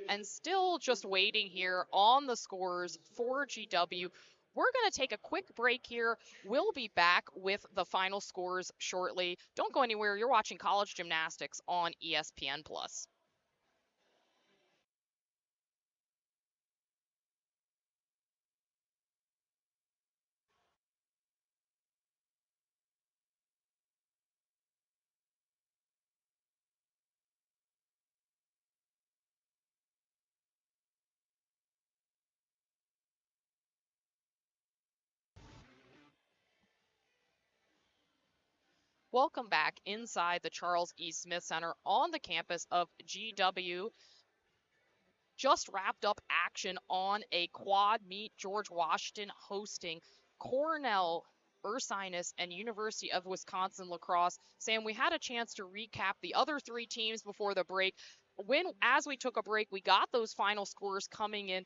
And still just waiting here on the scores for GW. We're going to take a quick break here. We'll be back with the final scores shortly. Don't go anywhere. You're watching College Gymnastics on ESPN+. Welcome back inside the Charles E. Smith Center on the campus of GW. Just wrapped up action on a quad meet. George Washington hosting Cornell, Ursinus, and University of Wisconsin lacrosse. Sam, we had a chance to recap the other 3 teams before the break. As we took a break, we got those final scores coming in.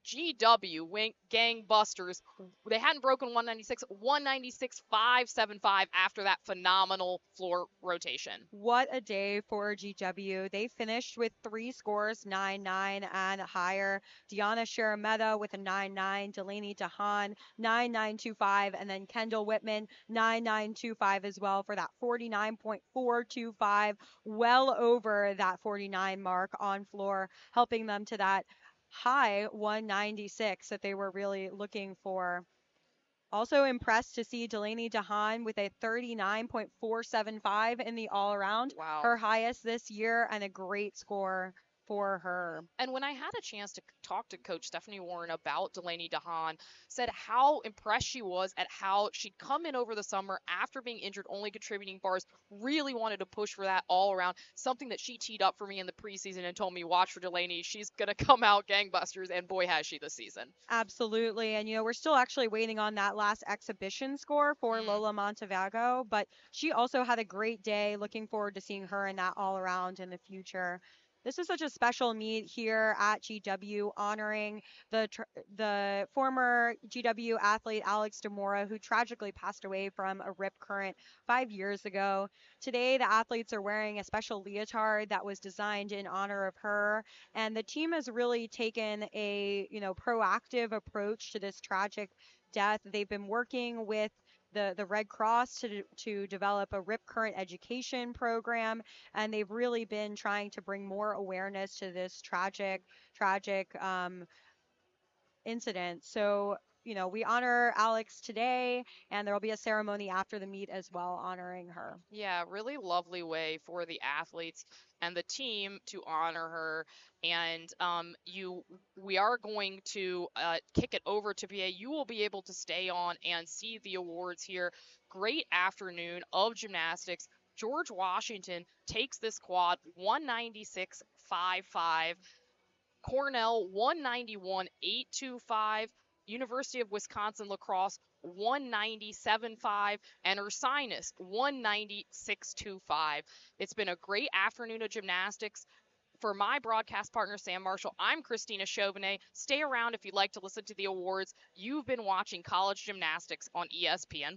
GW gangbusters. They hadn't broken 196, 196.575 after that phenomenal floor rotation. What a day for GW. They finished with 3 scores, 9-9 and higher. Deanna Sharameta with a 9-9, Delaney DeHaan 9-9-2-5, and then Kendall Whitman 9-9-2-5 as well for that 49.425, well over that 49 mark on floor, helping them to that high 196 that they were really looking for. Also impressed to see Delaney DeHaan with a 39.475 in the all around, Wow. her highest this year, and a great score for her. And when I had a chance to talk to Coach Stephanie Warren about Delaney DeHaan, said how impressed she was at how she'd come in over the summer after being injured, only contributing bars, really wanted to push for that all around, something that she teed up for me in the preseason and told me, watch for Delaney. She's going to come out gangbusters, and boy, has she this season. Absolutely. And, we're still actually waiting on that last exhibition score for Lola Montevego, but she also had a great day. Looking forward to seeing her in that all around in the future. This is such a special meet here at GW, honoring the former GW athlete Alex Demora, who tragically passed away from a rip current 5 years ago. Today, the athletes are wearing a special leotard that was designed in honor of her, and the team has really taken a proactive approach to this tragic death. They've been working with the Red Cross to develop a rip current education program, and they've really been trying to bring more awareness to this tragic incident. So, we honor Alex today, and there will be a ceremony after the meet as well honoring her. Yeah, really lovely way for the athletes and the team to honor her. And we are going to kick it over to PA. You will be able to stay on and see the awards here. Great afternoon of gymnastics. George Washington takes this quad 196.55. Cornell 191.825, University of Wisconsin La Crosse 197.5, and Ursinus 196.25. It's been a great afternoon of gymnastics. For my broadcast partner, Sam Marshall, I'm Christina Chauvenet. Stay around if you'd like to listen to the awards. You've been watching College Gymnastics on ESPN+.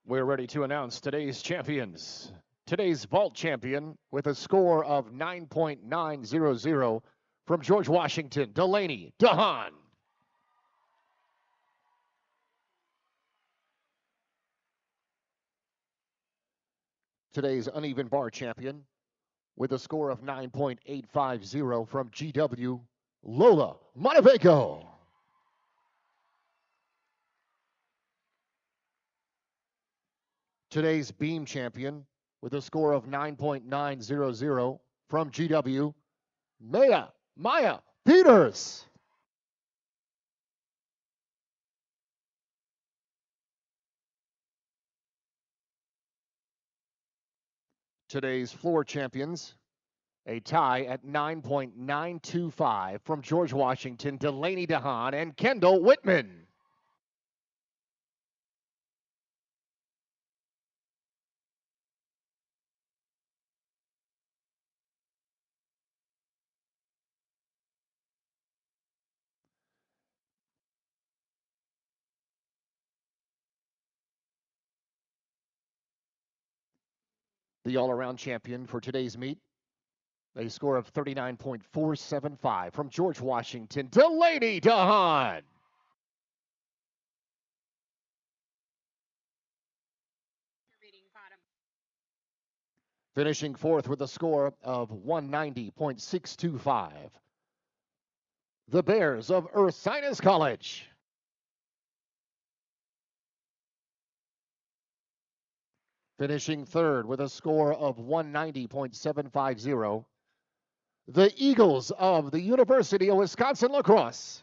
We're ready to announce today's champions. Today's vault champion with a score of 9.900 from George Washington, Delaney DeHaan. Today's uneven bar champion with a score of 9.850 from GW, Lola Monteveco. Today's beam champion with a score of 9.900 from GW, Maya Peters. Today's floor champions, a tie at 9.925 from George Washington, Delaney DeHaan, and Kendall Whitman. The all-around champion for today's meet, a score of 39.475 from George Washington, Delaney DeHaan. Finishing fourth with a score of 190.625, the Bears of Ursinus College. Finishing third with a score of 190.750, the Eagles of the University of Wisconsin-La Crosse.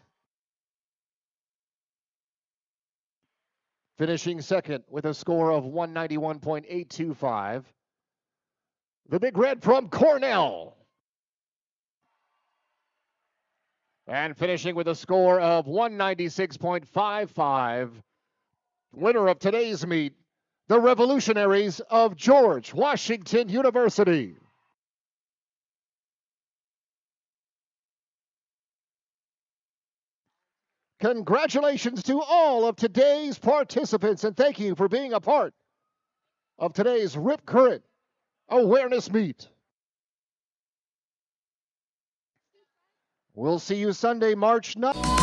Finishing second with a score of 191.825, the Big Red from Cornell. And finishing with a score of 196.55, winner of today's meet, the Revolutionaries of George Washington University. Congratulations to all of today's participants, and thank you for being a part of today's Rip Current Awareness Meet. We'll see you Sunday, March 9th.